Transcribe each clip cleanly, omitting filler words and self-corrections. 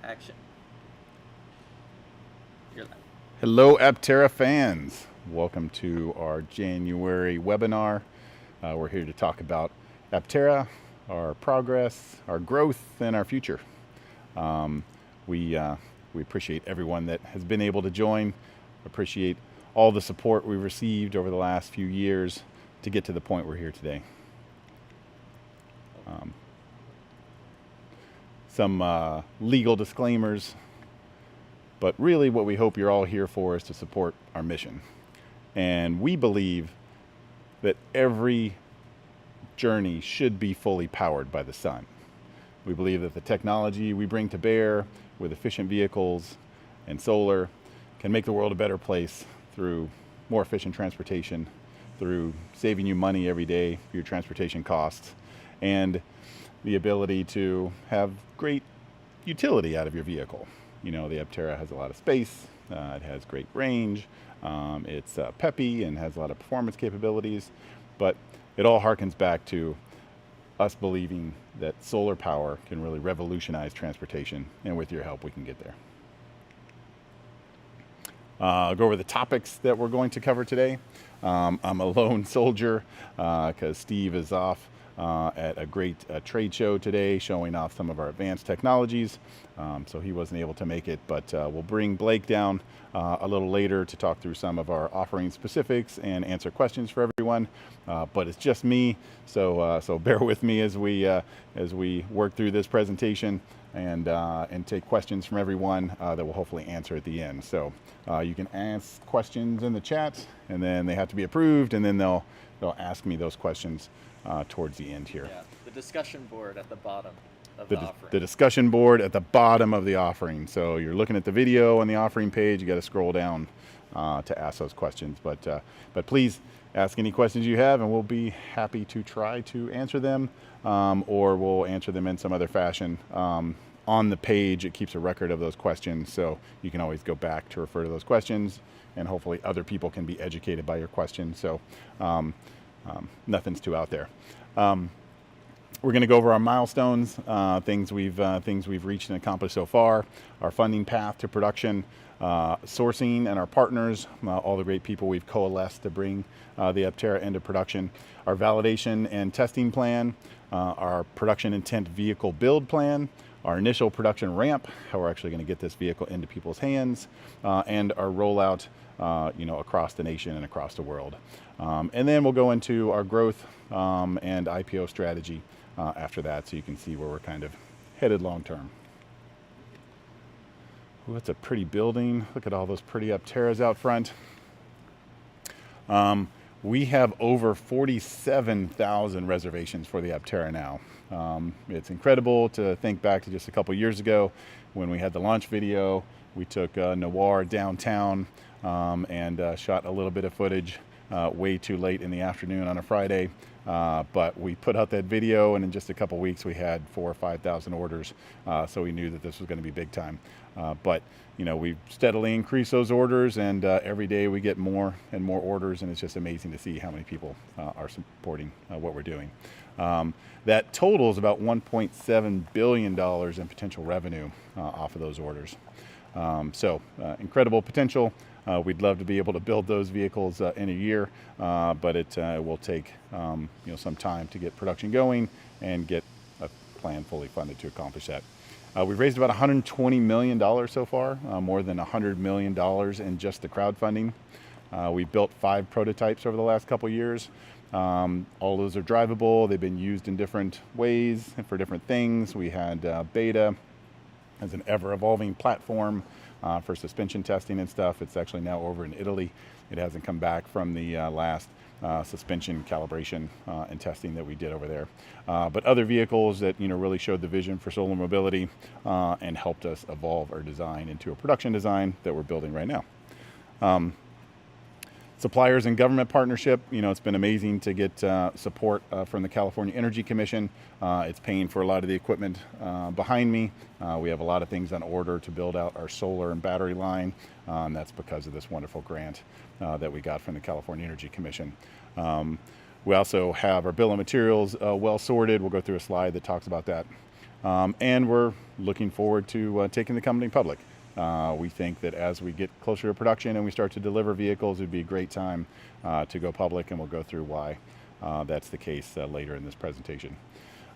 Action. You're live. Hello, Aptera fans. Welcome to our January webinar. We're here to talk about Aptera, our progress, our growth, and our future. We appreciate everyone that has been able to join. Appreciate all the support we've received over the last few years to get to the point we're here today. Some legal disclaimers, but really what we hope you're all here for is to support our mission. And we believe that every journey should be fully powered by the sun. We believe that the technology we bring to bear with efficient vehicles and solar can make the world a better place through more efficient transportation, through saving you money every day for your transportation costs, and the ability to have great utility out of your vehicle. You know, the Aptera has a lot of space, it has great range, it's peppy and has a lot of performance capabilities, but it all harkens back to us believing that solar power can really revolutionize transportation, and with your help we can get there. I'll go over the topics that we're going to cover today. I'm a lone soldier because Steve is off at a great trade show today showing off some of our advanced technologies, so he wasn't able to make it, but we'll bring Blake down a little later to talk through some of our offering specifics and answer questions for everyone, but it's just me, so bear with me as we work through this presentation and take questions from everyone that we'll hopefully answer at the end. So you can ask questions in the chat, and then they have to be approved, and then they'll ask me those questions towards the end here. Yeah, the discussion board at the bottom of the offering. The discussion board at the bottom of the offering. So you're looking at the video on the offering page, you got to scroll down to ask those questions. But please ask any questions you have, and we'll be happy to try to answer them, or we'll answer them in some other fashion. On the page, it keeps a record of those questions, so you can always go back to refer to those questions, and hopefully other people can be educated by your questions. So nothing's too out there. We're going to go over our milestones, things we've reached and accomplished so far, our funding path to production, sourcing and our partners, all the great people we've coalesced to bring the Aptera into production, our validation and testing plan, our production intent vehicle build plan, our initial production ramp, how we're actually going to get this vehicle into people's hands, and our rollout across the nation and across the world. And then we'll go into our growth and IPO strategy after that, so you can see where we're kind of headed long term. Ooh, that's a pretty building. Look at all those pretty Apteras out front. We have over 47,000 reservations for the Aptera now. It's incredible to think back to just a couple years ago when we had the launch video. We took Noir downtown and shot a little bit of footage way too late in the afternoon on a Friday. But we put out that video, and in just a couple weeks we had 4,000 or 5,000 orders, so we knew that this was going to be big time. But we've steadily increased those orders, and every day we get more and more orders, and it's just amazing to see how many people are supporting what we're doing. That totals about $1.7 billion in potential revenue off of those orders. So incredible potential. We'd love to be able to build those vehicles in a year, but it will take some time to get production going and get a plan fully funded to accomplish that. We've raised about $120 million so far, more than $100 million in just the crowdfunding. We built 5 prototypes over the last couple years. All those are drivable. They've been used in different ways and for different things. We had beta as an ever-evolving platform for suspension testing and stuff. It's actually now over in Italy. It hasn't come back from the last suspension calibration and testing that we did over there. But other vehicles that really showed the vision for solar mobility and helped us evolve our design into a production design that we're building right now. Suppliers and government partnership, it's been amazing to get support from the California Energy Commission. It's paying for a lot of the equipment behind me. We have a lot of things on order to build out our solar and battery line. That's because of this wonderful grant that we got from the California Energy Commission. We also have our bill of materials well sorted. We'll go through a slide that talks about that. And we're looking forward to taking the company public. We think that as we get closer to production and we start to deliver vehicles, it'd be a great time to go public, and we'll go through why that's the case later in this presentation.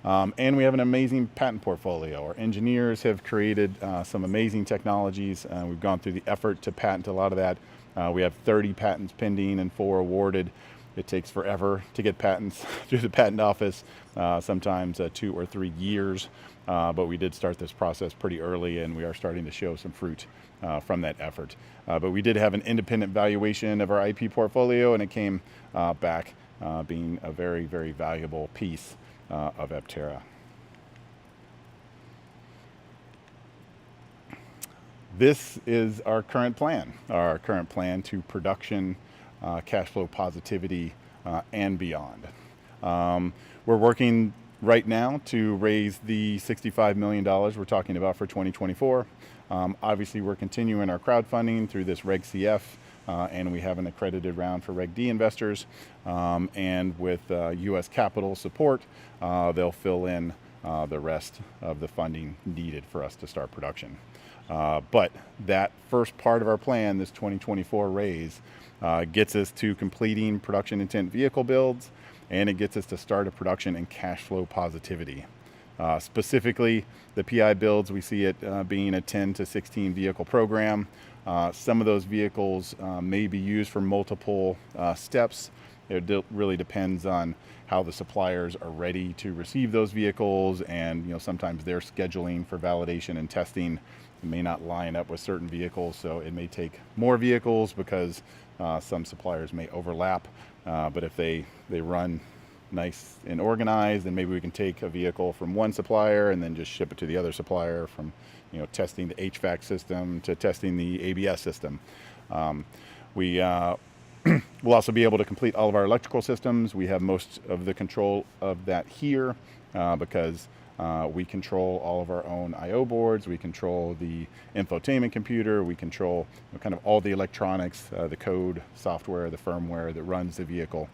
And we have an amazing patent portfolio. Our engineers have created some amazing technologies. We've gone through the effort to patent a lot of that. We have 30 patents pending and 4 awarded. It takes forever to get patents through the patent office, sometimes 2 or 3 years. But we did start this process pretty early, and we are starting to show some fruit from that effort. But we did have an independent valuation of our IP portfolio, and it came back being a very, very valuable piece of Aptera. This is our current plan to production, cash flow positivity, and beyond. We're working right now to raise the $65 million we're talking about for 2024. Obviously, we're continuing our crowdfunding through this Reg CF, and we have an accredited round for Reg D investors. And with U.S. capital support, they'll fill in the rest of the funding needed for us to start production. But that first part of our plan, this 2024 raise, gets us to completing production intent vehicle builds, and it gets us to start a production and cash flow positivity. Specifically, the PI builds, we see it being a 10 to 16 vehicle program. Some of those vehicles may be used for multiple steps. It really depends on how the suppliers are ready to receive those vehicles, and sometimes their scheduling for validation and testing may not line up with certain vehicles, so it may take more vehicles because some suppliers may overlap. But if they run nice and organized, then maybe we can take a vehicle from one supplier and then just ship it to the other supplier, from testing the HVAC system to testing the ABS system. We'll also be able to complete all of our electrical systems. We have most of the control of that here because we control all of our own I/O boards. We control the infotainment computer. We control kind of all the electronics, the code, software, the firmware that runs the vehicle.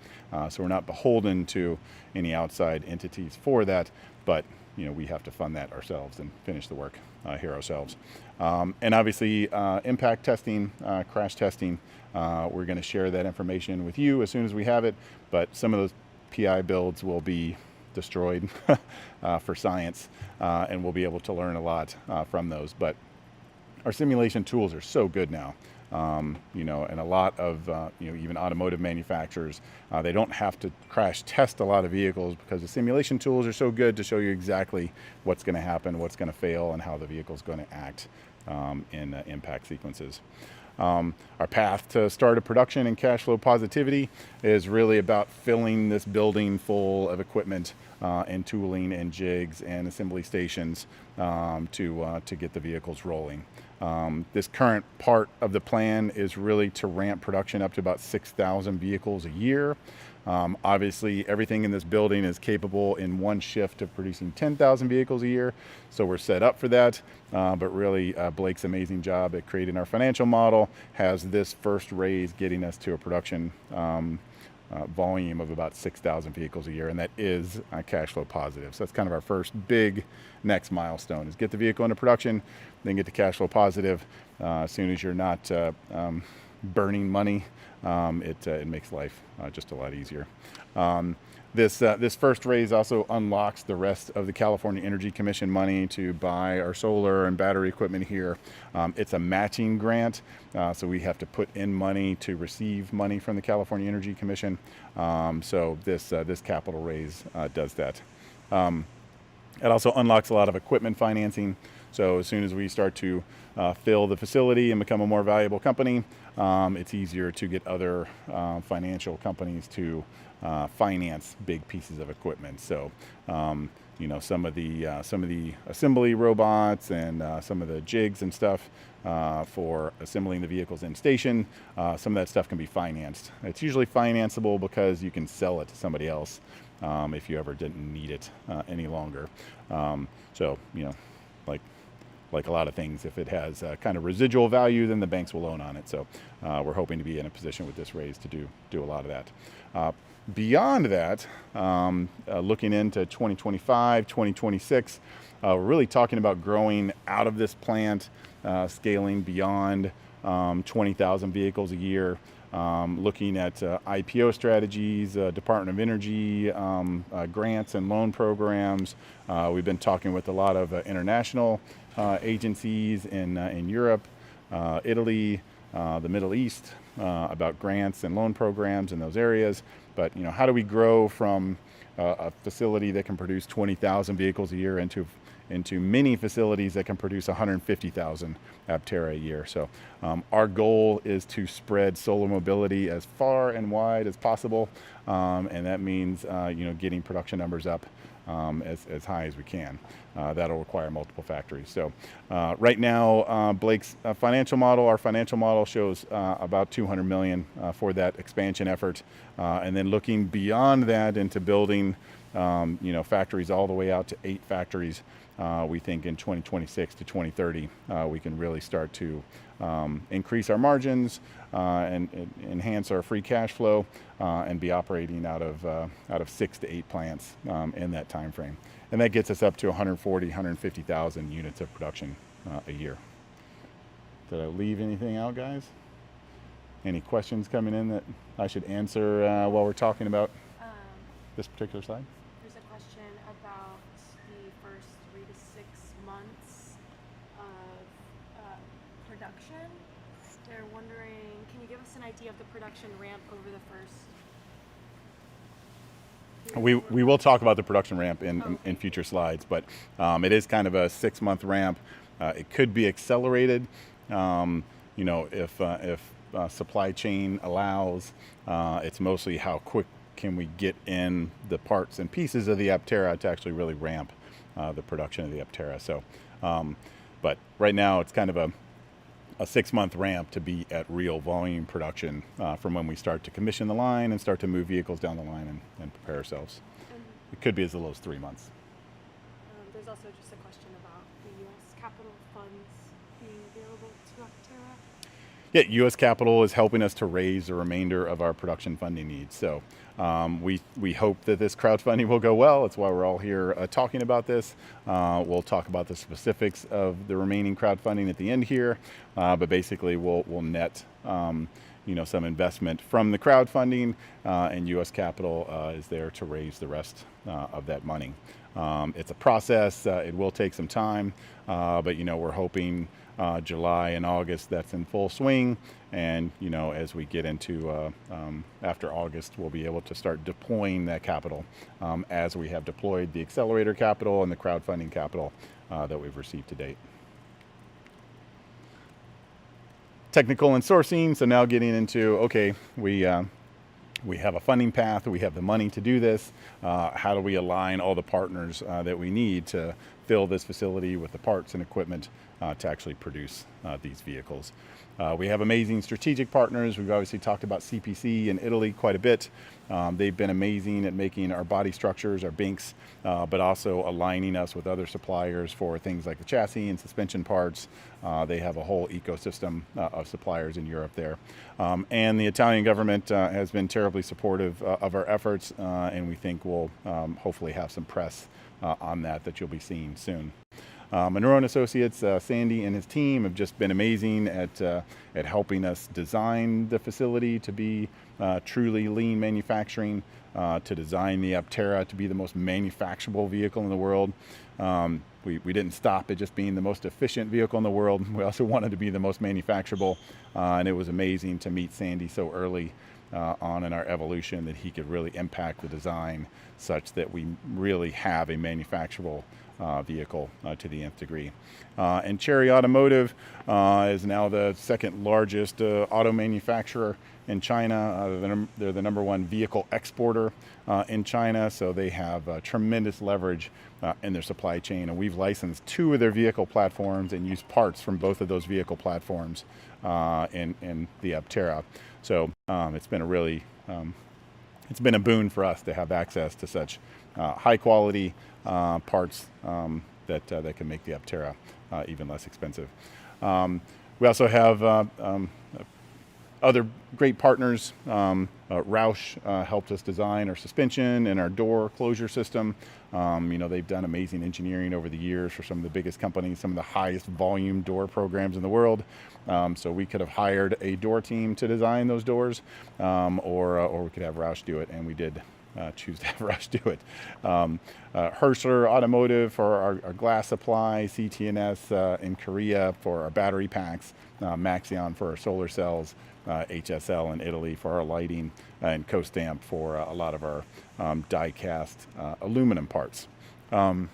So we're not beholden to any outside entities for that, but we have to fund that ourselves and finish the work here ourselves. And obviously, impact testing, crash testing, we're going to share that information with you as soon as we have it, but some of those PI builds will be destroyed for science, and we'll be able to learn a lot from those. But our simulation tools are so good now, and a lot of even automotive manufacturers, they don't have to crash test a lot of vehicles because the simulation tools are so good to show you exactly what's going to happen, what's going to fail, and how the vehicle's going to act in impact sequences. Our path to start a production and cash flow positivity is really about filling this building full of equipment and tooling and jigs and assembly stations to get the vehicles rolling. This current part of the plan is really to ramp production up to about 6,000 vehicles a year. Obviously, everything in this building is capable in one shift of producing 10,000 vehicles a year, so we're set up for that. But really, Blake's amazing job at creating our financial model has this first raise getting us to a production volume of about 6,000 vehicles a year, and that is cash flow positive. So that's kind of our first big next milestone, is get the vehicle into production, then get to cash flow positive. As soon as you're not burning money, it makes life just a lot easier. This first raise also unlocks the rest of the California Energy Commission money to buy our solar and battery equipment here. It's a matching grant, so we have to put in money to receive money from the California Energy Commission. So this capital raise does that. It also unlocks a lot of equipment financing. So as soon as we start to fill the facility and become a more valuable company, it's easier to get other financial companies to finance big pieces of equipment. So some of the assembly robots and some of the jigs and stuff for assembling the vehicles in station, some of that stuff can be financed. It's usually financeable because you can sell it to somebody else if you ever didn't need it any longer. So like like a lot of things, if it has kind of residual value, then the banks will loan on it. So we're hoping to be in a position with this raise to do a lot of that. Beyond that, looking into 2025, 2026, we're really talking about growing out of this plant, scaling beyond 20,000 vehicles a year, looking at IPO strategies, Department of Energy, grants and loan programs. We've been talking with a lot of international agencies in Europe, Italy, the Middle East, about grants and loan programs in those areas. But how do we grow from a facility that can produce 20,000 vehicles a year into many facilities that can produce 150,000 Aptera a year? So our goal is to spread solar mobility as far and wide as possible, and that means getting production numbers up as high as we can. That'll require multiple factories. So right now, Blake's financial model, our financial model shows about 200 million for that expansion effort, and then looking beyond that into building factories all the way out to 8 factories. We think in 2026 to 2030, we can really start to increase our margins and enhance our free cash flow, and be operating out of 6 to 8 plants in that time frame. And that gets us up to 140, 150,000 units of production a year. Did I leave anything out, guys? Any questions coming in that I should answer while we're talking about this particular slide? There's a question about the first 3 to 6 months of production. They're wondering, can you give us an idea of the production ramp over the first? We will talk about the production ramp in future slides, but it is kind of a 6-month ramp. It could be accelerated, if supply chain allows. It's mostly how quick can we get in the parts and pieces of the Aptera to actually really ramp the production of the Aptera. So, but right now it's kind of a 6-month ramp to be at real volume production from when we start to commission the line and start to move vehicles down the line and prepare ourselves. It could be as little as 3 months. There's also just a question about the U.S. capital funds being available to Aptera. Yeah, U.S. capital is helping us to raise the remainder of our production funding needs. So we hope that this crowdfunding will go well. That's why we're all here talking about this. We'll talk about the specifics of the remaining crowdfunding at the end here, but basically we'll net some investment from the crowdfunding, and U.S. capital is there to raise the rest of that money. It's a process. It will take some time, but we're hoping July and August that's in full swing, and as we get into after August, we'll be able to start deploying that capital as we have deployed the accelerator capital and the crowdfunding capital that we've received to date. Technical and sourcing. So now getting into, okay, we have a funding path, we have the money to do this. How do we align all the partners that we need to fill this facility with the parts and equipment to actually produce these vehicles? We have amazing strategic partners. We've obviously talked about CPC in Italy quite a bit. They've been amazing at making our body structures, our binks, but also aligning us with other suppliers for things like the chassis and suspension parts. They have a whole ecosystem of suppliers in Europe there. And the Italian government has been terribly supportive of our efforts, and we think we'll hopefully have some press on that you'll be seeing soon. Monroe & Associates, Sandy and his team have just been amazing at helping us design the facility to be truly lean manufacturing, to design the Aptera to be the most manufacturable vehicle in the world. We didn't stop at just being the most efficient vehicle in the world. We also wanted to be the most manufacturable, and it was amazing to meet Sandy so early on in our evolution that he could really impact the design such that we really have a manufacturable vehicle to the nth degree. And Chery Automotive is now the second largest auto manufacturer in China. They're the #1 vehicle exporter in China, so they have tremendous leverage in their supply chain. And we've licensed 2 of their vehicle platforms and used parts from both of those vehicle platforms in the Aptera. So it's been a really it's been a boon for us to have access to such high quality parts that can make the Aptera even less expensive. We also have other great partners. Roush helped us design our suspension and our door closure system. They've done amazing engineering over the years for some of the biggest companies, some of the highest volume door programs in the world. So we could have hired a door team to design those doors, or we could have Roush do it, and we did choose to have Roush do it. Herschler Automotive for our glass supply, CT&S in Korea for our battery packs, Maxion for our solar cells, HSL in Italy for our lighting, and CoStamp for a lot of our die-cast aluminum parts. Some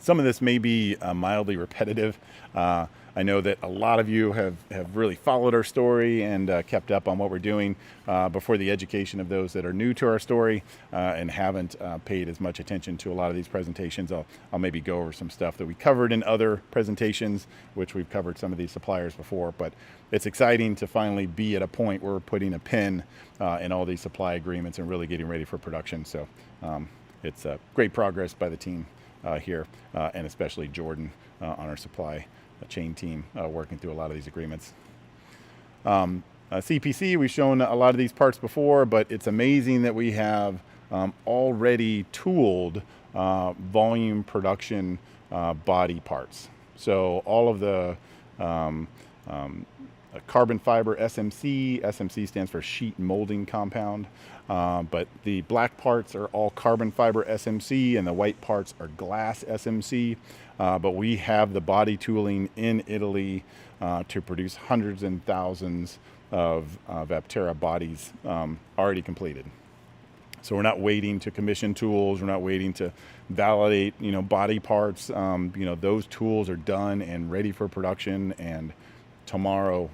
of this may be mildly repetitive. I know that a lot of you have really followed our story and kept up on what we're doing. Before the education of those that are new to our story and haven't paid as much attention to a lot of these presentations, I'll maybe go over some stuff that we covered in other presentations, which we've covered some of these suppliers before. But it's exciting to finally be at a point where we're putting a pin in all these supply agreements and really getting ready for production. So it's great progress by the team here, and especially Jordan on our supply chain team working through a lot of these agreements. CPC, we've shown a lot of these parts before, but it's amazing that we have already tooled volume production body parts. So all of the carbon fiber SMC stands for sheet molding compound, but the black parts are all carbon fiber SMC and the white parts are glass SMC. But we have the body tooling in Italy to produce hundreds and thousands of Aptera bodies already completed. So we're not waiting to commission tools. We're not waiting to validate, body parts. Those tools are done and ready for production. And tomorrow,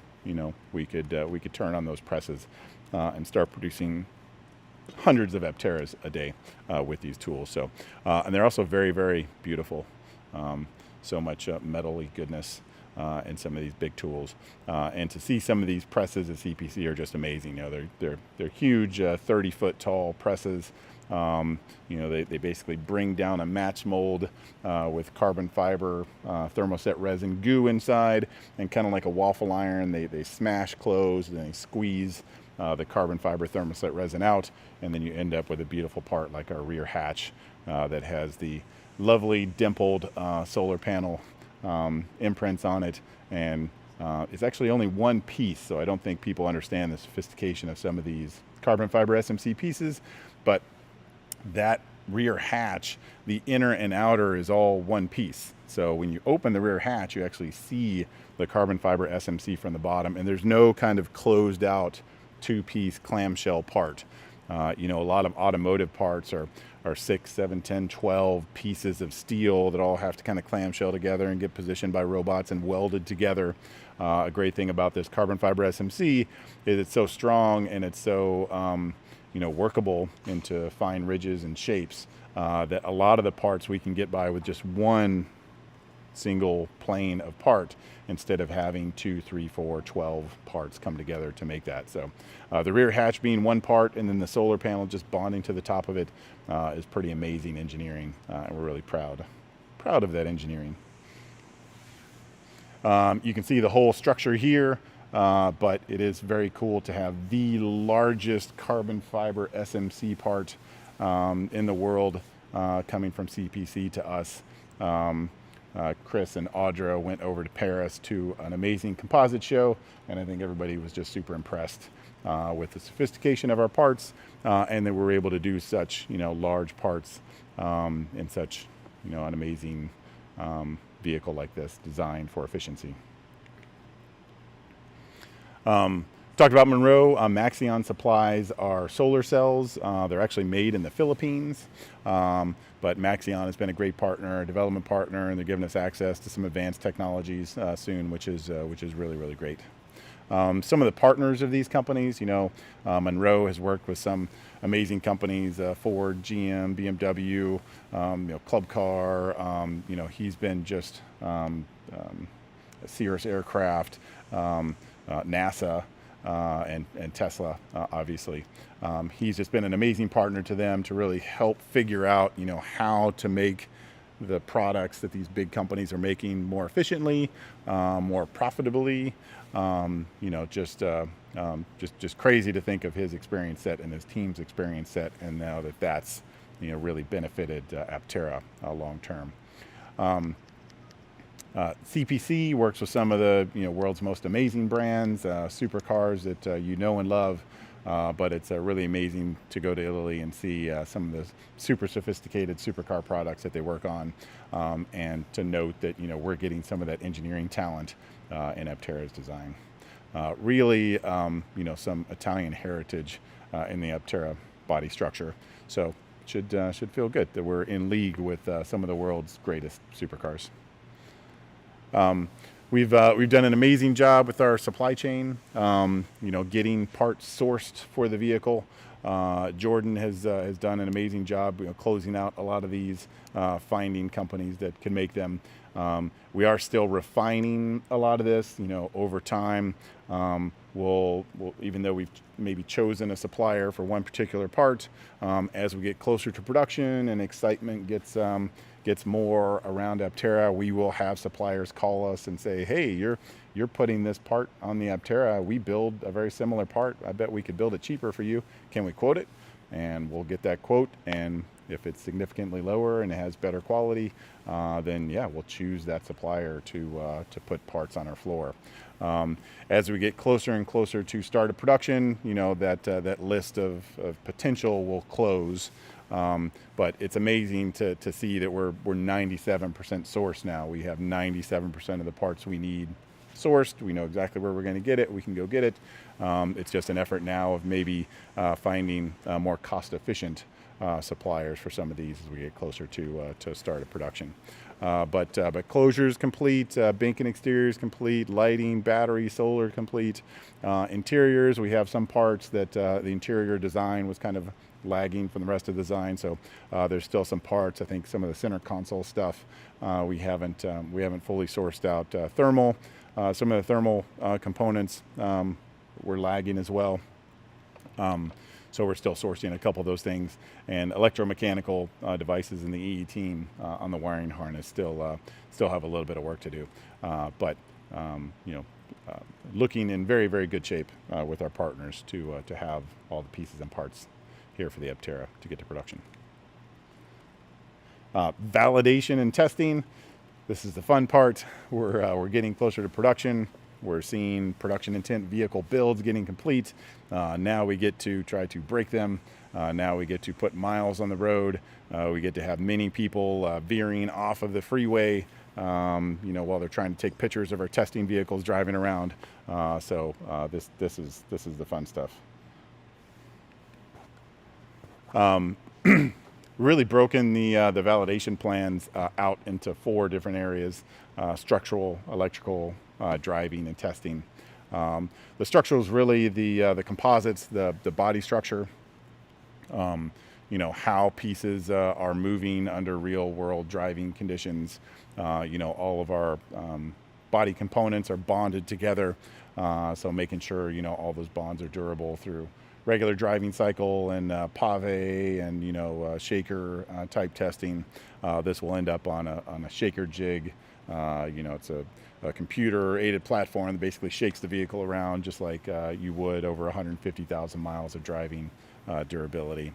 we could turn on those presses and start producing hundreds of Apteras a day with these tools. So, and they're also very, very beautiful. So much metal-y goodness in some of these big tools, and to see some of these presses at CPC are just amazing. They're huge, 30-foot tall presses. They basically bring down a match mold with carbon fiber thermoset resin goo inside, and kind of like a waffle iron, they smash closed and they squeeze the carbon fiber thermoset resin out, and then you end up with a beautiful part like our rear hatch that has the lovely dimpled solar panel imprints on it, and it's actually only one piece, so I don't think people understand the sophistication of some of these carbon fiber SMC pieces. But that rear hatch, the inner and outer is all one piece. So when you open the rear hatch, you actually see the carbon fiber SMC from the bottom, and there's no kind of closed out two-piece clamshell part. A lot of automotive parts are 6, 7, 10, 12 pieces of steel that all have to kind of clamshell together and get positioned by robots and welded together. A great thing about this carbon fiber SMC is it's so strong and it's so workable into fine ridges and shapes that a lot of the parts we can get by with just one single plane of part instead of having 2, 3, 4, 12 parts come together to make that. So the rear hatch being one part and then the solar panel just bonding to the top of it is pretty amazing engineering, and we're really proud of that engineering. You can see the whole structure here, but it is very cool to have the largest carbon fiber SMC part in the world coming from CPC to us. Chris and Audra went over to Paris to an amazing composite show, and I think everybody was just super impressed with the sophistication of our parts, and that we're able to do such large parts in such an amazing vehicle like this, designed for efficiency. Talked about Monroe. Maxion supplies our solar cells. They're actually made in the Philippines, but Maxion has been a great partner, a development partner, and they're giving us access to some advanced technologies soon, which is really, really great. Some of the partners of these companies, Monroe has worked with some amazing companies, Ford, GM, BMW, Club Car. He's been just Cirrus Aircraft, NASA. And Tesla, obviously. He's just been an amazing partner to them to really help figure out, how to make the products that these big companies are making more efficiently, more profitably. Just crazy to think of his experience set and his team's experience set, and now that's really benefited Aptera long term. CPC works with some of the world's most amazing brands, supercars that and love. But it's really amazing to go to Italy and see some of the super sophisticated supercar products that they work on, and to note that we're getting some of that engineering talent in Aptera's design. Really, some Italian heritage in the Aptera body structure. So should feel good that we're in league with some of the world's greatest supercars. We've done an amazing job with our supply chain, getting parts sourced for the vehicle. Jordan has done an amazing job, closing out a lot of these, finding companies that can make them. We are still refining a lot of this, over time. We'll even though we've maybe chosen a supplier for one particular part, as we get closer to production and excitement gets more around Aptera, we will have suppliers call us and say, hey, you're putting this part on the Aptera. We build a very similar part. I bet we could build it cheaper for you. Can we quote it? And we'll get that quote. And if it's significantly lower and it has better quality, then yeah, we'll choose that supplier to put parts on our floor. As we get closer and closer to start of production, that list of potential will close. But it's amazing to see that we're 97% sourced now. We have 97% of the parts we need sourced. We know exactly where we're going to get it. We can go get it. It's just an effort now of maybe finding more cost-efficient suppliers for some of these as we get closer to start of production. But closures complete, Binkin exteriors complete, lighting, battery, solar complete. Interiors, we have some parts that the interior design was kind of lagging from the rest of the design, so there's still some parts. I think some of the center console stuff we haven't fully sourced out. Thermal, some of the thermal components were lagging as well. So we're still sourcing a couple of those things, and electromechanical devices in the EE team on the wiring harness still have a little bit of work to do, but looking in very, very good shape with our partners to have all the pieces and parts here for the Aptera to get to production. Validation and testing. This is the fun part. We're getting closer to production. We're seeing production intent vehicle builds getting complete. Now we get to try to break them. Now we get to put miles on the road. We get to have many people veering off of the freeway, while they're trying to take pictures of our testing vehicles driving around. So this is the fun stuff. Really broken the validation plans out into 4 different areas: structural, electrical, driving, and testing. The structural is really the composites, the body structure, how pieces are moving under real world driving conditions. All of our body components are bonded together, so making sure all those bonds are durable through regular driving cycle and pave and shaker type testing. This will end up on a shaker jig. It's a computer aided platform that basically shakes the vehicle around just like you would over 150,000 miles of driving durability.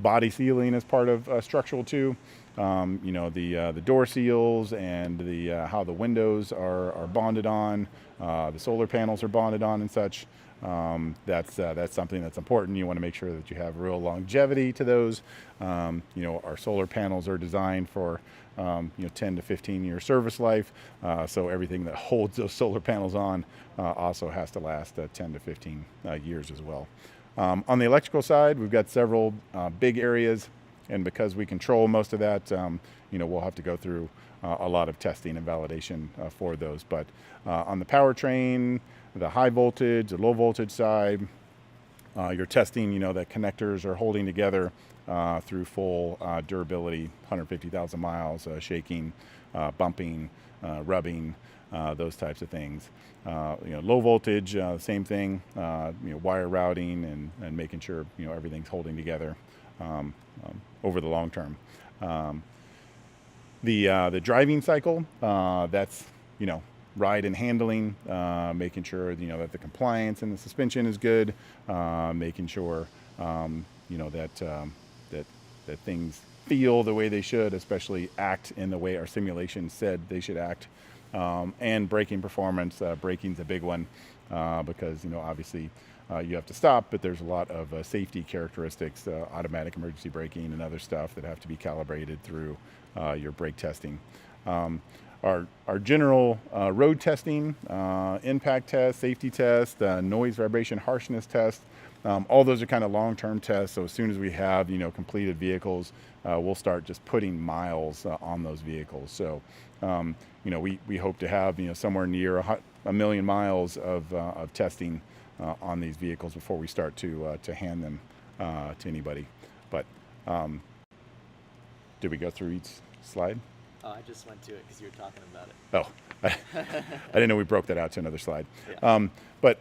Body sealing is part of structural too. The door seals and how the windows are bonded on, the solar panels are bonded on and such. That's something that's important. You want to make sure that you have real longevity to those. Our solar panels are designed for 10 to 15 year service life, so everything that holds those solar panels on also has to last 10 to 15 years as well. On the electrical side, we've got several big areas, and because we control most of that, we'll have to go through a lot of testing and validation for those. But on the powertrain, the high voltage, the low voltage side, you're testing, that connectors are holding together through full durability, 150,000 miles, shaking, bumping, rubbing, those types of things. Low voltage, same thing, wire routing and making sure, everything's holding together over the long term. The driving cycle, that's, ride and handling, making sure, that the compliance and the suspension is good, making sure, that things feel the way they should, especially act in the way our simulation said they should act, and braking performance. Braking's a big one, because, obviously, you have to stop, but there's a lot of safety characteristics, automatic emergency braking and other stuff that have to be calibrated through your brake testing. Our general road testing, impact test, safety test, noise, vibration, harshness test, all those are kind of long-term tests. So as soon as we have, completed vehicles, we'll start just putting miles on those vehicles. So, we hope to have, somewhere near a million miles of testing on these vehicles before we start to hand them to anybody. But did we go through each slide? Oh, I just went to it because you were talking about it. Oh, I didn't know we broke that out to another slide. Yeah. But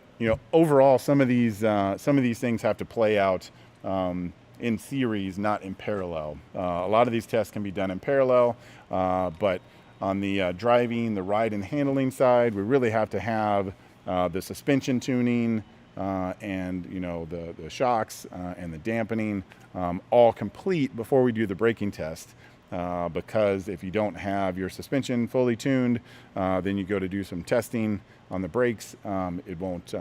overall, some of these things have to play out in series, not in parallel. A lot of these tests can be done in parallel, but on the driving, the ride and handling side, we really have to have the suspension tuning and the shocks and the dampening all complete before we do the braking test. Because if you don't have your suspension fully tuned, then you go to do some testing on the brakes. It won't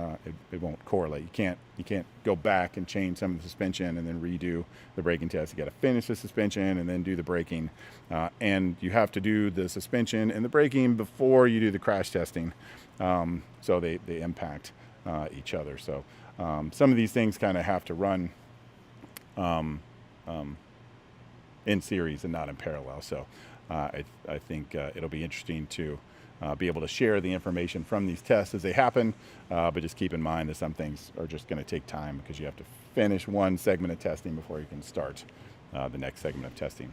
correlate. You can't go back and change some of the suspension and then redo the braking test. You got to finish the suspension and then do the braking, and you have to do the suspension and the braking before you do the crash testing. So they impact each other. So some of these things kind of have to run in series and not in parallel. So I think it'll be interesting to be able to share the information from these tests as they happen, but just keep in mind that some things are just going to take time because you have to finish one segment of testing before you can start the next segment of testing.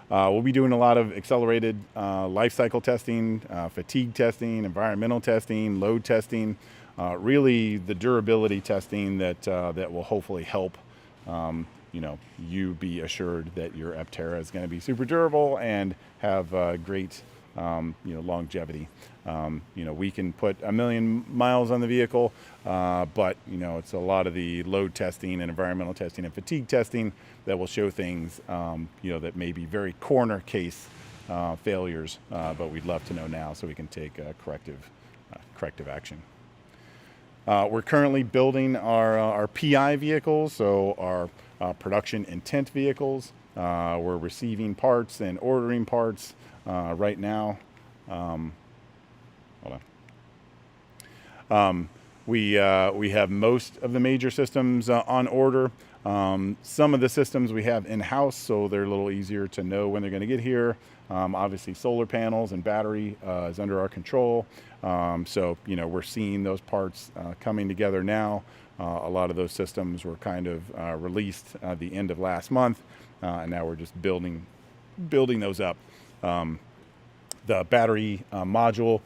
We'll be doing a lot of accelerated life cycle testing, fatigue testing, environmental testing, load testing, really the durability testing that will hopefully help you be assured that your Aptera is going to be super durable and have great, longevity. We can put 1 million miles on the vehicle, but, it's a lot of the load testing and environmental testing and fatigue testing that will show things, that may be very corner case failures, but we'd love to know now so we can take corrective action. We're currently building our PI vehicles, so our production intent vehicles. We're receiving parts and ordering parts right now. Hold on. We have most of the major systems on order. Some of the systems we have in-house, so they're a little easier to know when they're going to get here. Obviously, solar panels and battery is under our control. So, we're seeing those parts coming together now. A lot of those systems were kind of released at the end of last month, and now we're just building those up. The battery module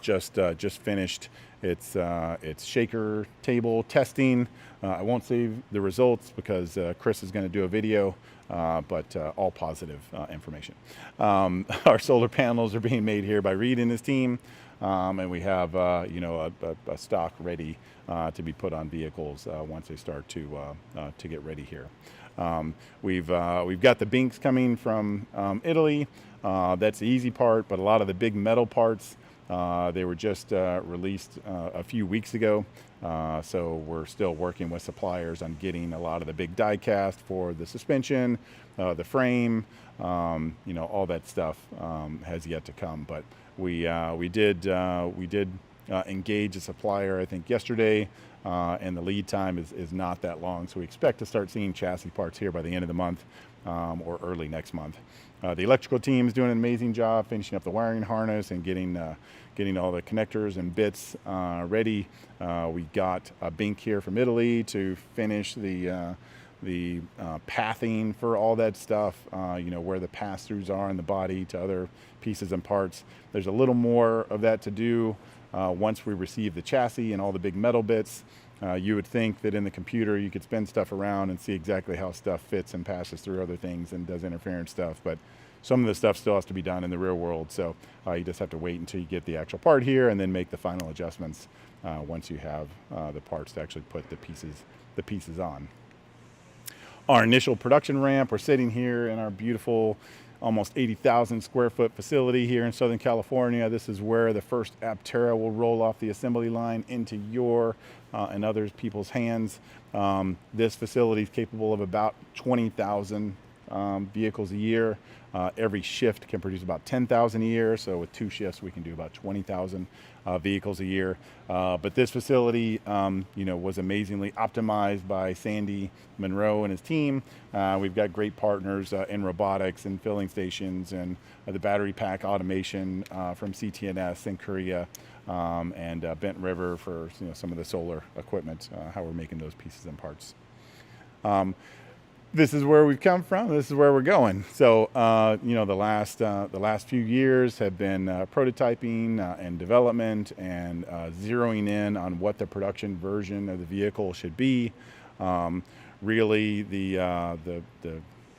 just finished its shaker table testing. I won't save the results because Chris is going to do a video, but all positive information. Our solar panels are being made here by Reed and his team, and we have a stock ready to be put on vehicles once they start to get ready here. We've got the binks coming from Italy. That's the easy part, but a lot of the big metal parts, they were just released a few weeks ago. So we're still working with suppliers on getting a lot of the big die cast for the suspension, the frame, all that stuff has yet to come. But we did engage a supplier, I think, yesterday, and the lead time is not that long. So we expect to start seeing chassis parts here by the end of the month or early next month. The electrical team is doing an amazing job finishing up the wiring harness and getting all the connectors and bits ready. We got a bink here from Italy to finish the pathing for all that stuff, where the pass-throughs are in the body to other pieces and parts. There's a little more of that to do once we receive the chassis and all the big metal bits. You would think that in the computer you could spin stuff around and see exactly how stuff fits and passes through other things and does interference stuff, but some of the stuff still has to be done in the real world. So you just have to wait until you get the actual part here and then make the final adjustments once you have the parts to actually put the pieces on. Our initial production ramp, we're sitting here in our beautiful almost 80,000 square foot facility here in Southern California. This is where the first Aptera will roll off the assembly line into your and other people's hands. This facility is capable of about 20,000 vehicles a year. Every shift can produce about 10,000 a year. So with 2 shifts, we can do about 20,000 vehicles a year. But this facility, was amazingly optimized by Sandy Monroe and his team. We've got great partners in robotics and filling stations and the battery pack automation from CTNS in Korea, and Bent River for some of the solar equipment, how we're making those pieces and parts. This is where we've come from. This is where we're going. So, the last few years have been prototyping and development and zeroing in on what the production version of the vehicle should be. Really, the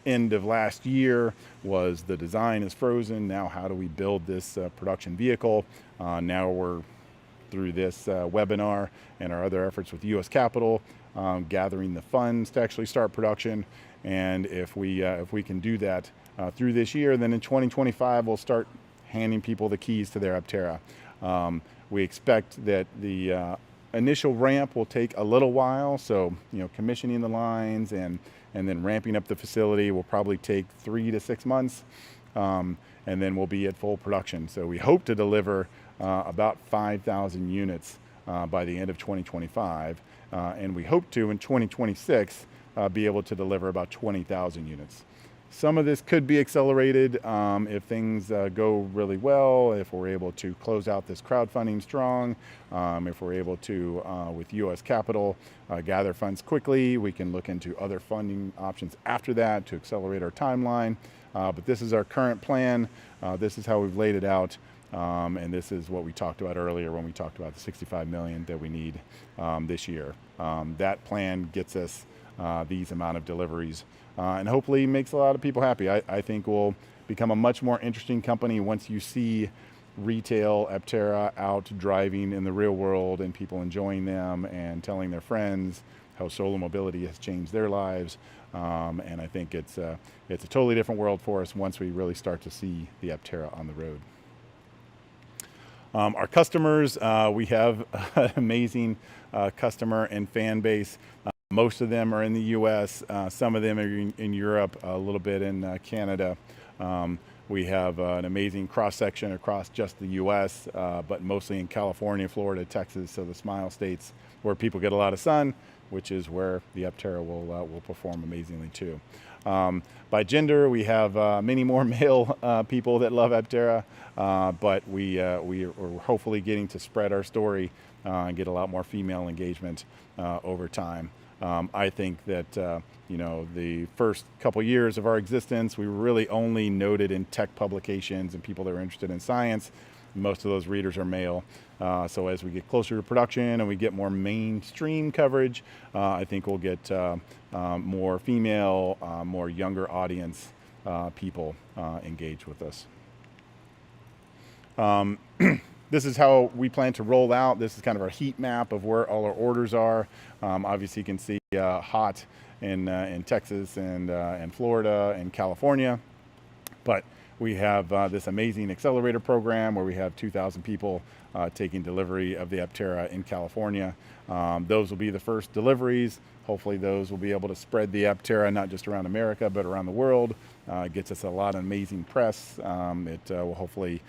end of last year was the design is frozen. Now, how do we build this production vehicle? Now we're through this webinar and our other efforts with U.S. Capital, gathering the funds to actually start production. And if we can do that through this year, then in 2025 we'll start handing people the keys to their Aptera. We expect that the initial ramp will take a little while, so commissioning the lines and then ramping up the facility will probably take 3 to 6 months, and then we'll be at full production. So we hope to deliver about 5,000 units by the end of 2025, and we hope to in 2026 be able to deliver about 20,000 units. Some of this could be accelerated if things go really well, if we're able to close out this crowdfunding strong, if we're able to, with U.S. Capital, gather funds quickly. We can look into other funding options after that to accelerate our timeline. But this is our current plan. This is how we've laid it out. And this is what we talked about earlier when we talked about the $65 million that we need this year. That plan gets us these amount of deliveries and hopefully makes a lot of people happy. I think we'll become a much more interesting company once you see retail Aptera out driving in the real world and people enjoying them and telling their friends how solar mobility has changed their lives. And I think it's a totally different world for us once we really start to see the Aptera on the road. Our customers, we have an amazing customer and fan base. Most of them are in the U.S., some of them are in Europe, a little bit in Canada. We have an amazing cross-section across just the U.S., but mostly in California, Florida, Texas, so the Smile States, where people get a lot of sun, which is where the Aptera will perform amazingly too. By gender, we have many more male people that love Aptera, but we are hopefully getting to spread our story and get a lot more female engagement over time. I think that the first couple years of our existence, we were really only noted in tech publications and people that were interested in science. Most of those readers are male. So as we get closer to production and we get more mainstream coverage, I think we'll get more female, more younger audience people engaged with us. This is how we plan to roll out. This is kind of our heat map of where all our orders are. Obviously, you can see hot in Texas and Florida and California. But we have this amazing accelerator program where we have 2,000 people taking delivery of the Aptera in California. Those will be the first deliveries. Hopefully those will be able to spread the Aptera not just around America, but around the world. It gets us a lot of amazing press. It will hopefully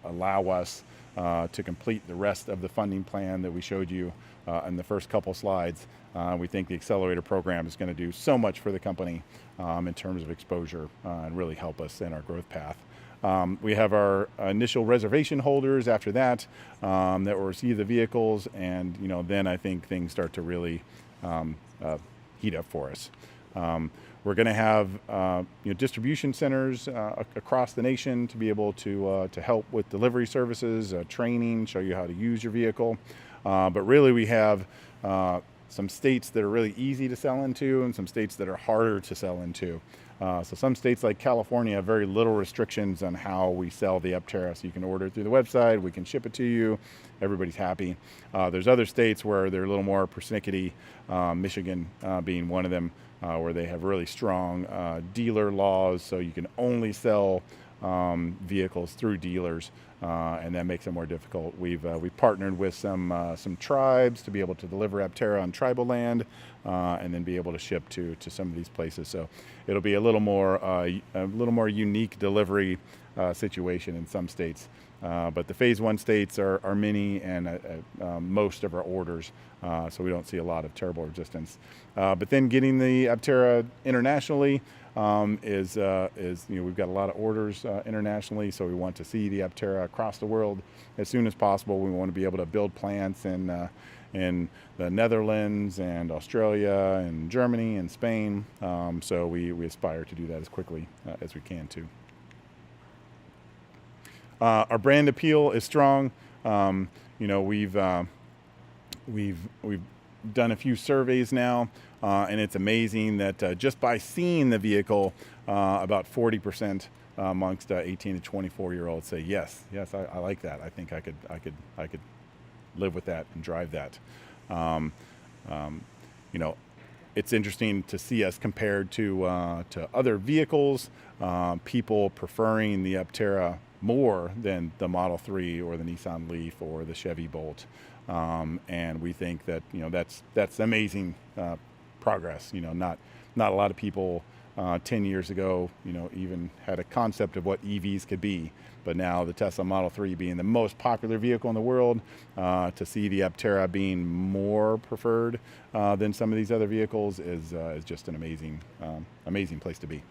allow us to complete the rest of the funding plan that we showed you in the first couple slides. We think the accelerator program is going to do so much for the company in terms of exposure and really help us in our growth path. We have our initial reservation holders after that that will receive the vehicles, and then I think things start to really heat up for us. We're going to have distribution centers across the nation to be able to help with delivery services, training, show you how to use your vehicle. But really we have some states that are really easy to sell into and some states that are harder to sell into. So some states like California have very little restrictions on how we sell the Aptera. So you can order it through the website, we can ship it to you, everybody's happy. There's other states where they're a little more persnickety, Michigan being one of them, where they have really strong dealer laws, so you can only sell vehicles through dealers, and that makes it more difficult. We've partnered with some tribes to be able to deliver Aptera on tribal land, and then be able to ship to some of these places. So it'll be a little more unique delivery situation in some states. But the phase 1 states are many, and most of our orders, so we don't see a lot of terrible resistance. But then getting the Aptera internationally is we've got a lot of orders internationally, so we want to see the Aptera across the world as soon as possible. We want to be able to build plants in the Netherlands and Australia and Germany and Spain. So we aspire to do that as quickly as we can too. Our brand appeal is strong. We've done a few surveys now, and it's amazing that just by seeing the vehicle, about 40% amongst 18 to 24-year-olds say yes, I like that. I think I could live with that and drive that. It's interesting to see us compared to other vehicles, people preferring the Aptera more than the Model 3 or the Nissan Leaf or the Chevy Bolt. And we think that that's amazing progress. Not a lot of people 10 years ago even had a concept of what EVs could be, but now the Tesla Model 3 being the most popular vehicle in the world, to see the Aptera being more preferred than some of these other vehicles is just an amazing place to be.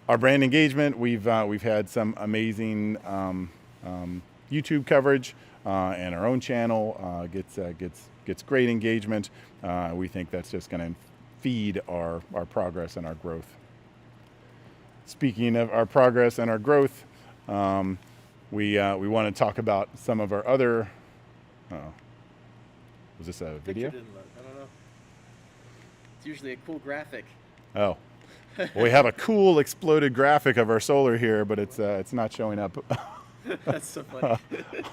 Our brand engagement, we've had some amazing YouTube coverage, and our own channel gets great engagement. We think that's just going to feed our progress and our growth. Speaking of our progress and our growth, we want to talk about some of our other. Was this a video? Picture didn't load. I don't know. It's usually a cool graphic. Oh. Well, we have a cool exploded graphic of our solar here, but it's not showing up That's so funny.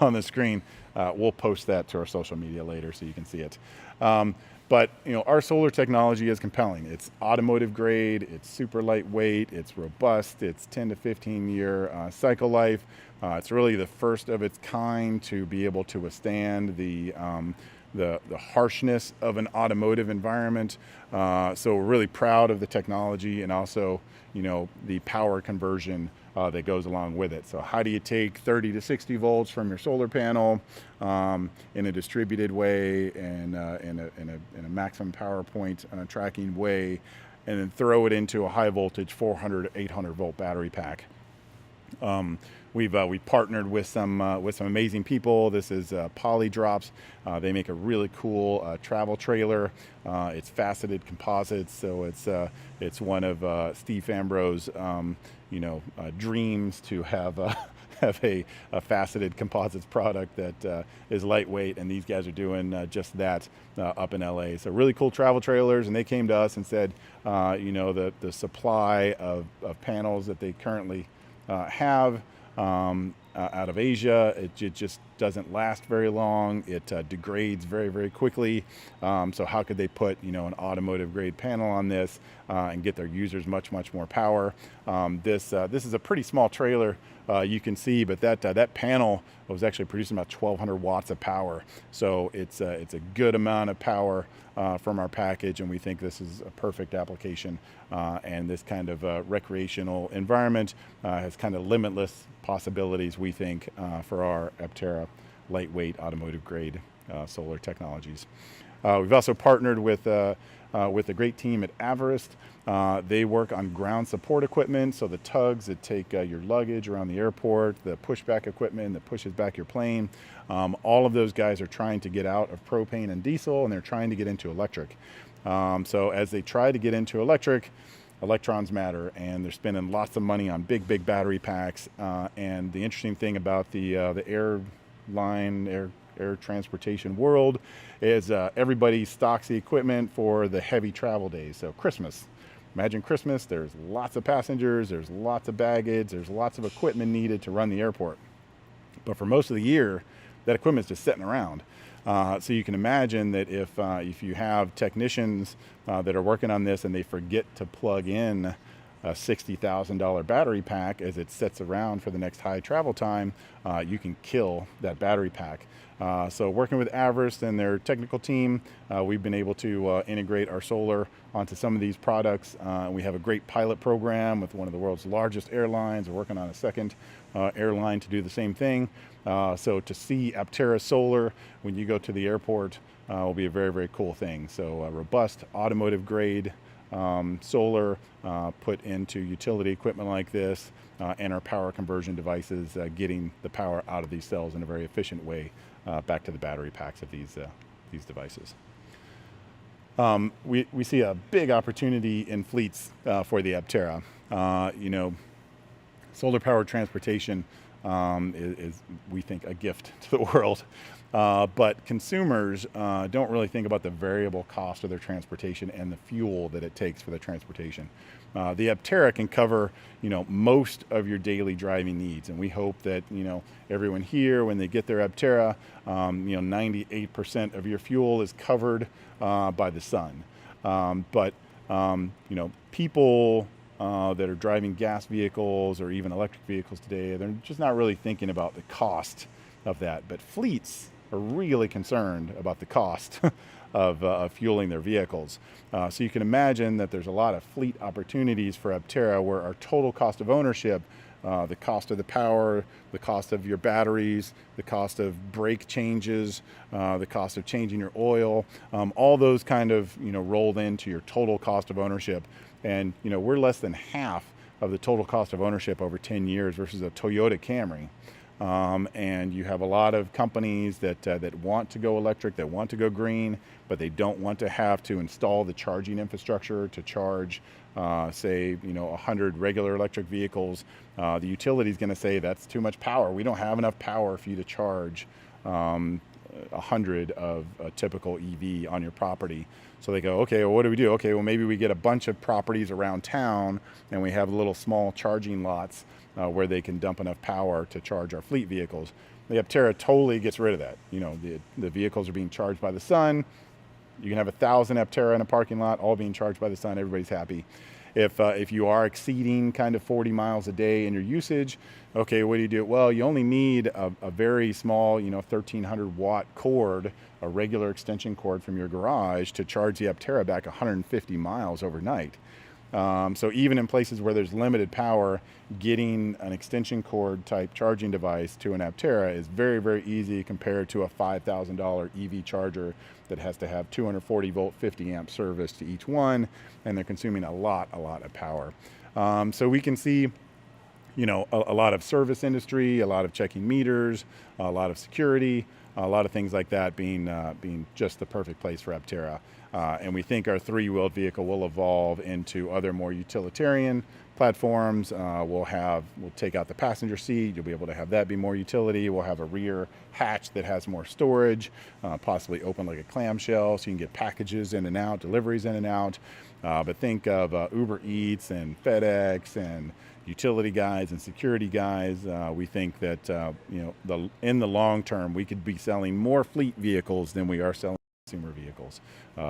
on the screen. We'll post that to our social media later so you can see it. But our solar technology is compelling. It's automotive grade, it's super lightweight, it's robust, it's 10 to 15 year cycle life. It's really the first of its kind to be able to withstand the harshness of an automotive environment. So we're really proud of the technology, and also the power conversion that goes along with it. So how do you take 30 to 60 volts from your solar panel in a distributed way and in a maximum power point tracking way, and then throw it into a high voltage 400 to 800 volt battery pack? We've partnered with some amazing people. This is Polydrops. They make a really cool travel trailer. It's faceted composites, so it's one of Steve Fambro's dreams to have a faceted composites product that is lightweight, and these guys are doing just that up in LA. So really cool travel trailers, and they came to us and said, the supply of panels that they currently have out of Asia, it just doesn't last very long. It degrades very, very quickly. So how could they put an automotive grade panel on this and get their users much more power? This is a pretty small trailer, you can see, but that panel was actually producing about 1,200 watts of power. So it's a good amount of power from our package, and we think this is a perfect application. And this kind of recreational environment has kind of limitless possibilities, we think, for our Aptera lightweight automotive grade solar technologies. We've also partnered with a great team at Averest. They work on ground support equipment, so the tugs that take your luggage around the airport, the pushback equipment that pushes back your plane. All of those guys are trying to get out of propane and diesel, and they're trying to get into electric. So as they try to get into electric, electrons matter, and they're spending lots of money on big battery packs. And the interesting thing about the air transportation world is everybody stocks the equipment for the heavy travel days. So Christmas, imagine Christmas, there's lots of passengers, there's lots of baggage, there's lots of equipment needed to run the airport. But for most of the year, that equipment's just sitting around. So you can imagine that if you have technicians that are working on this and they forget to plug in a $60,000 battery pack as it sits around for the next high travel time, you can kill that battery pack. So working with Avast and their technical team, we've been able to integrate our solar onto some of these products. We have a great pilot program with one of the world's largest airlines. We're working on a second airline to do the same thing. So to see Aptera solar when you go to the airport will be a very, very cool thing. So robust automotive grade solar put into utility equipment like this, and our power conversion devices getting the power out of these cells in a very efficient way back to the battery packs of these devices. We see a big opportunity in fleets for the Aptera. Solar powered transportation is, we think, a gift to the world. But consumers don't really think about the variable cost of their transportation and the fuel that it takes for the transportation. The Aptera can cover, most of your daily driving needs, and we hope that, everyone here, when they get their Aptera, 98% of your fuel is covered by the sun. But people that are driving gas vehicles or even electric vehicles today, they're just not really thinking about the cost of that. But fleets are really concerned about the cost of fueling their vehicles. So you can imagine that there's a lot of fleet opportunities for Aptera where our total cost of ownership, the cost of the power, the cost of your batteries, the cost of brake changes, the cost of changing your oil, all those kind of rolled into your total cost of ownership. And we're less than half of the total cost of ownership over 10 years versus a Toyota Camry. And you have a lot of companies that want to go electric, that want to go green, but they don't want to have to install the charging infrastructure to charge, say, 100 regular electric vehicles. The utility is going to say that's too much power. We don't have enough power for you to charge 100 of a typical EV on your property. So they go, okay, well, what do we do? Okay, well, maybe we get a bunch of properties around town and we have little small charging lots where they can dump enough power to charge our fleet vehicles. The Aptera totally gets rid of that. The vehicles are being charged by the sun. You can have 1,000 Aptera in a parking lot, all being charged by the sun. Everybody's happy. If you are exceeding kind of 40 miles a day in your usage, okay, what do? Well, you only need a very small, 1,300 watt cord, a regular extension cord from your garage to charge the Aptera back 150 miles overnight. So even in places where there's limited power, getting an extension cord type charging device to an Aptera is very, very easy compared to a $5,000 EV charger that has to have 240 volt, 50 amp service to each one, and they're consuming a lot of power. So we can see, a lot of service industry, a lot of checking meters, a lot of security, a lot of things like that being just the perfect place for Aptera. And we think our three-wheeled vehicle will evolve into other more utilitarian platforms. We'll take out the passenger seat. You'll be able to have that be more utility. We'll have a rear hatch that has more storage, possibly open like a clamshell so you can get packages in and out, deliveries in and out. But think of Uber Eats and FedEx and utility guys and security guys. We think that in the long term, we could be selling more fleet vehicles than we are selling consumer vehicles.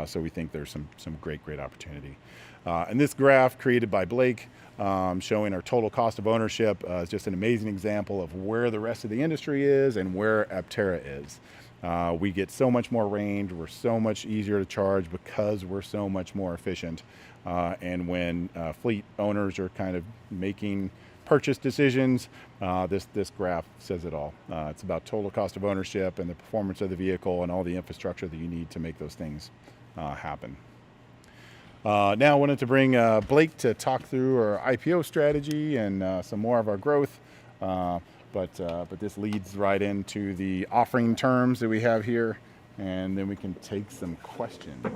So we think there's some great opportunity. And this graph created by Blake showing our total cost of ownership is just an amazing example of where the rest of the industry is and where Aptera is. We get so much more range, we're so much easier to charge because we're so much more efficient. And when fleet owners are kind of making purchase decisions, this graph says it all. It's about total cost of ownership and the performance of the vehicle and all the infrastructure that you need to make those things happen. Now I wanted to bring Blake to talk through our IPO strategy and some more of our growth. But this leads right into the offering terms that we have here, and then we can take some questions.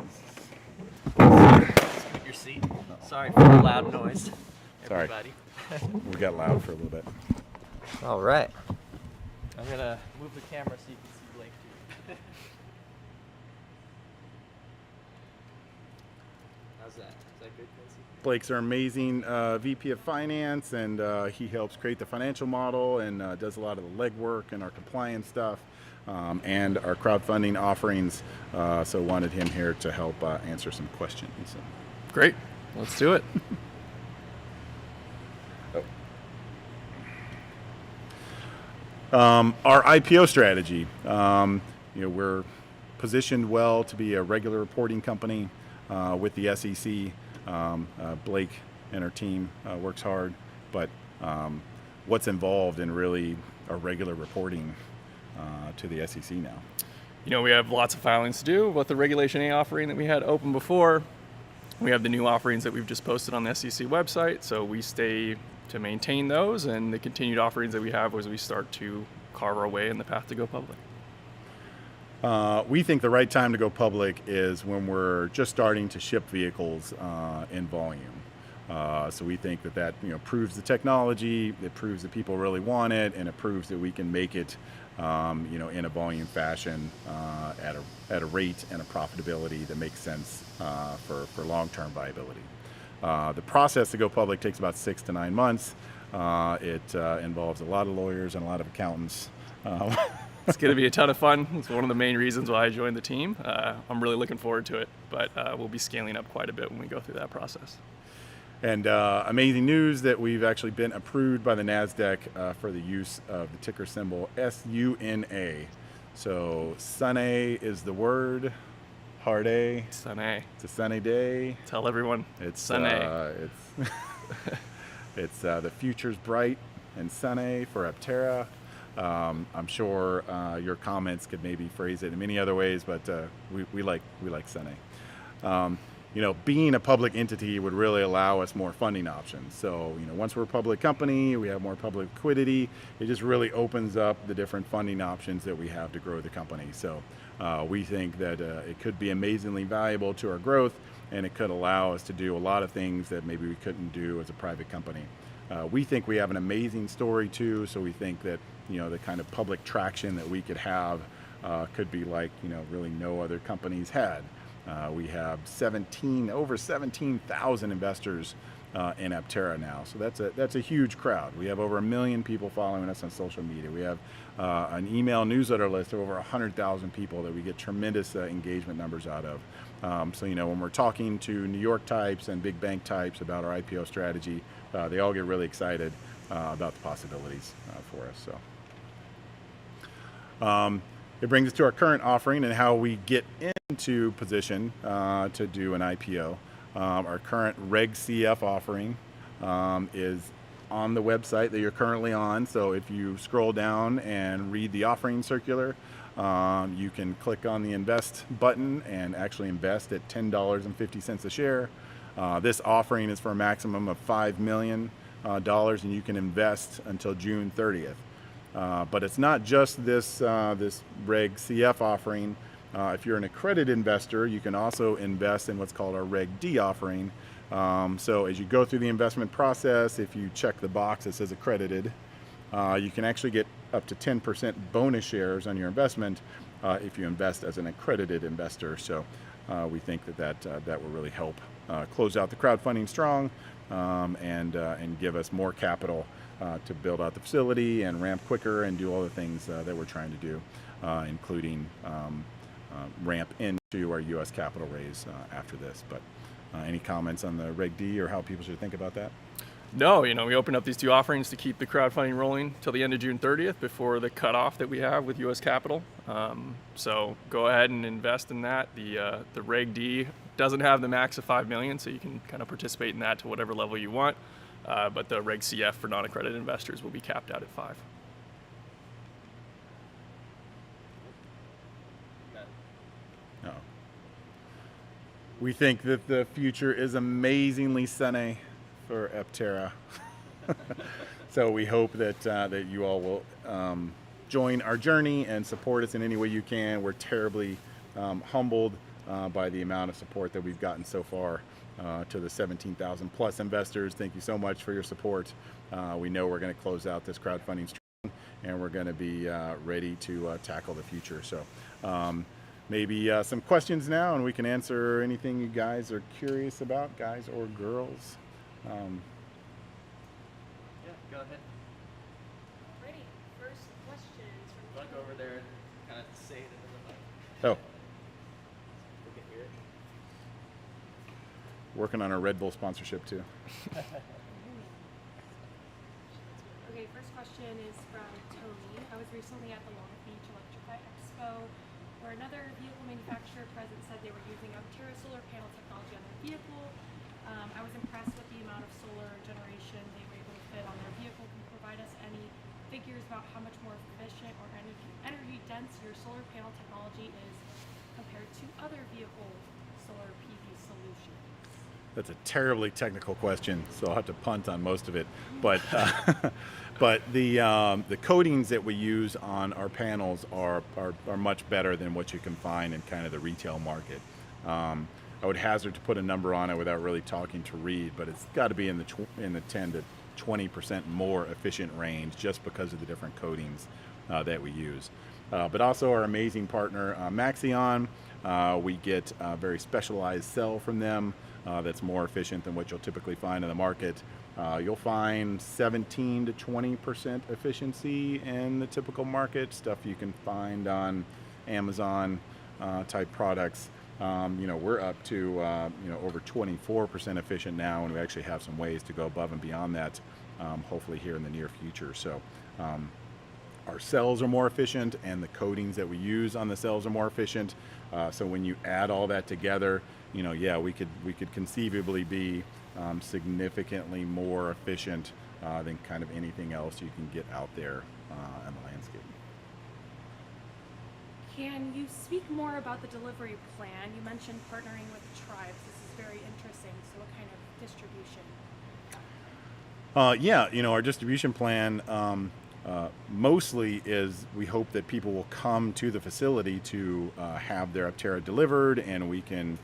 Your seat. Sorry for the loud noise, everybody. Sorry. We got loud for a little bit. All right. I'm gonna move the camera so you can see Blake too. How's that? Is that good, Quincy? Blake's our amazing VP of Finance, and he helps create the financial model and does a lot of the legwork and our compliance stuff and our crowdfunding offerings. So wanted him here to help answer some questions. So. Great. Let's do it. Our IPO strategy, we're positioned well to be a regular reporting company with the SEC. Blake and our team works hard, but what's involved in really a regular reporting to the SEC now? We have lots of filings to do with the Regulation A offering that we had open before. We have the new offerings that we've just posted on the SEC website, so we stay to maintain those and the continued offerings that we have as we start to carve our way in the path to go public. We think the right time to go public is when we're just starting to ship vehicles in volume. So we think that proves the technology, it proves that people really want it, and it proves that we can make it in a volume fashion at a rate and a profitability that makes sense for long-term viability. The process to go public takes about 6 to 9 months. It involves a lot of lawyers and a lot of accountants. It's going to be a ton of fun. It's one of the main reasons why I joined the team. I'm really looking forward to it, but we'll be scaling up quite a bit when we go through that process. And amazing news that we've actually been approved by the NASDAQ for the use of the ticker symbol SUNA. So SUNA is the word. Hard A. SUNA. It's a sunny day. Tell everyone. It's SUNA. It's the future's bright and sunny for Aptera. I'm sure your comments could maybe phrase it in many other ways, but we like sunny. Being a public entity would really allow us more funding options. So, once we're a public company, we have more public liquidity. It just really opens up the different funding options that we have to grow the company. So, we think that it could be amazingly valuable to our growth, and it could allow us to do a lot of things that maybe we couldn't do as a private company. We think we have an amazing story too, so we think that the kind of public traction that we could have could be like really no other companies had. We have over 17,000 investors in Aptera now, so that's a huge crowd. We have over 1 million people following us on social media. We have an email newsletter list of over 100,000 people that we get tremendous engagement numbers out of. So when we're talking to New York types and big bank types about our IPO strategy, they all get really excited about the possibilities for us. So it brings us to our current offering and how we get into position to do an IPO. Our current Reg CF offering is on the website that you're currently on. So if you scroll down and read the offering circular, you can click on the invest button and actually invest at $10.50 a share. This offering is for a maximum of $5 million, and you can invest until June 30th. But it's not just this Reg CF offering. If you're an accredited investor, you can also invest in what's called our Reg D offering. So as you go through the investment process, if you check the box that says accredited, you can actually get up to 10% bonus shares on your investment if you invest as an accredited investor. So we think that will really help close out the crowdfunding strong and give us more capital to build out the facility and ramp quicker and do all the things that we're trying to do, including ramp into our U.S. capital raise after this. But any comments on the Reg D or how people should think about that? No, we opened up these two offerings to keep the crowdfunding rolling till the end of June 30th before the cutoff that we have with U.S. capital. So go ahead and invest in that. The Reg D doesn't have the max of $5 million, so you can kind of participate in that to whatever level you want. But the Reg CF for non-accredited investors will be capped out at 5. No. We think that the future is amazingly sunny for Aptera. So we hope that you all will join our journey and support us in any way you can. We're terribly humbled by the amount of support that we've gotten so far. To the 17,000 plus investors, thank you so much for your support. We know we're going to close out this crowdfunding strong, and we're going to be ready to tackle the future. So maybe some questions now, and we can answer anything you guys are curious about, guys or girls. Yeah, go ahead. Ready. First questions from Look over there and kind of say it into the mic. Oh, We can hear it. working on our Red Bull sponsorship too. Okay, first question is from Tony. I was recently at the Long Beach Electrify Expo where another vehicle manufacturer present said they were using Aptera solar panel technology on their vehicle. I was impressed with the amount of solar generation they were able to fit on their vehicle. Can you provide us any figures about how much more efficient or energy dense your solar panel technology is compared to other vehicle solar PV solutions? That's a terribly technical question, so I'll have to punt on most of it. But but the coatings that we use on our panels are much better than what you can find in kind of the retail market. I would hazard to put a number on it without really talking to Reed, but it's got to be in the 10 to 20% more efficient range just because of the different coatings that we use. But also our amazing partner Maxion, we get a very specialized cell from them that's more efficient than what you'll typically find in the market. You'll find 17 to 20% efficiency in the typical market, stuff you can find on Amazon type products. We're up to over 24% efficient now, and we actually have some ways to go above and beyond that, hopefully here in the near future. So our cells are more efficient, and the coatings that we use on the cells are more efficient. So when you add all that together, we could conceivably be significantly more efficient than kind of anything else you can get out there in the landscape. Can you speak more about the delivery plan? You mentioned partnering with tribes. This is very interesting. So what kind of distribution? Our distribution plan mostly is we hope that people will come to the facility to have their Aptera delivered, and we can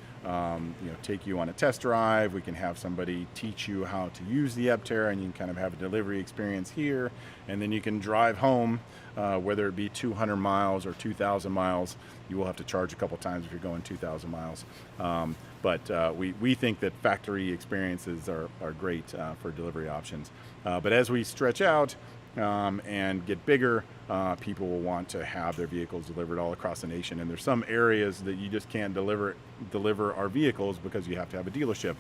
take you on a test drive. We can have somebody teach you how to use the Aptera, and you can kind of have a delivery experience here, and then you can drive home, whether it be 200 miles or 2,000 miles. You will have to charge a couple times if you're going 2,000 miles. But we think that factory experiences are great for delivery options. But as we stretch out and get bigger, people will want to have their vehicles delivered all across the nation. And there's some areas that you just can't deliver our vehicles because you have to have a dealership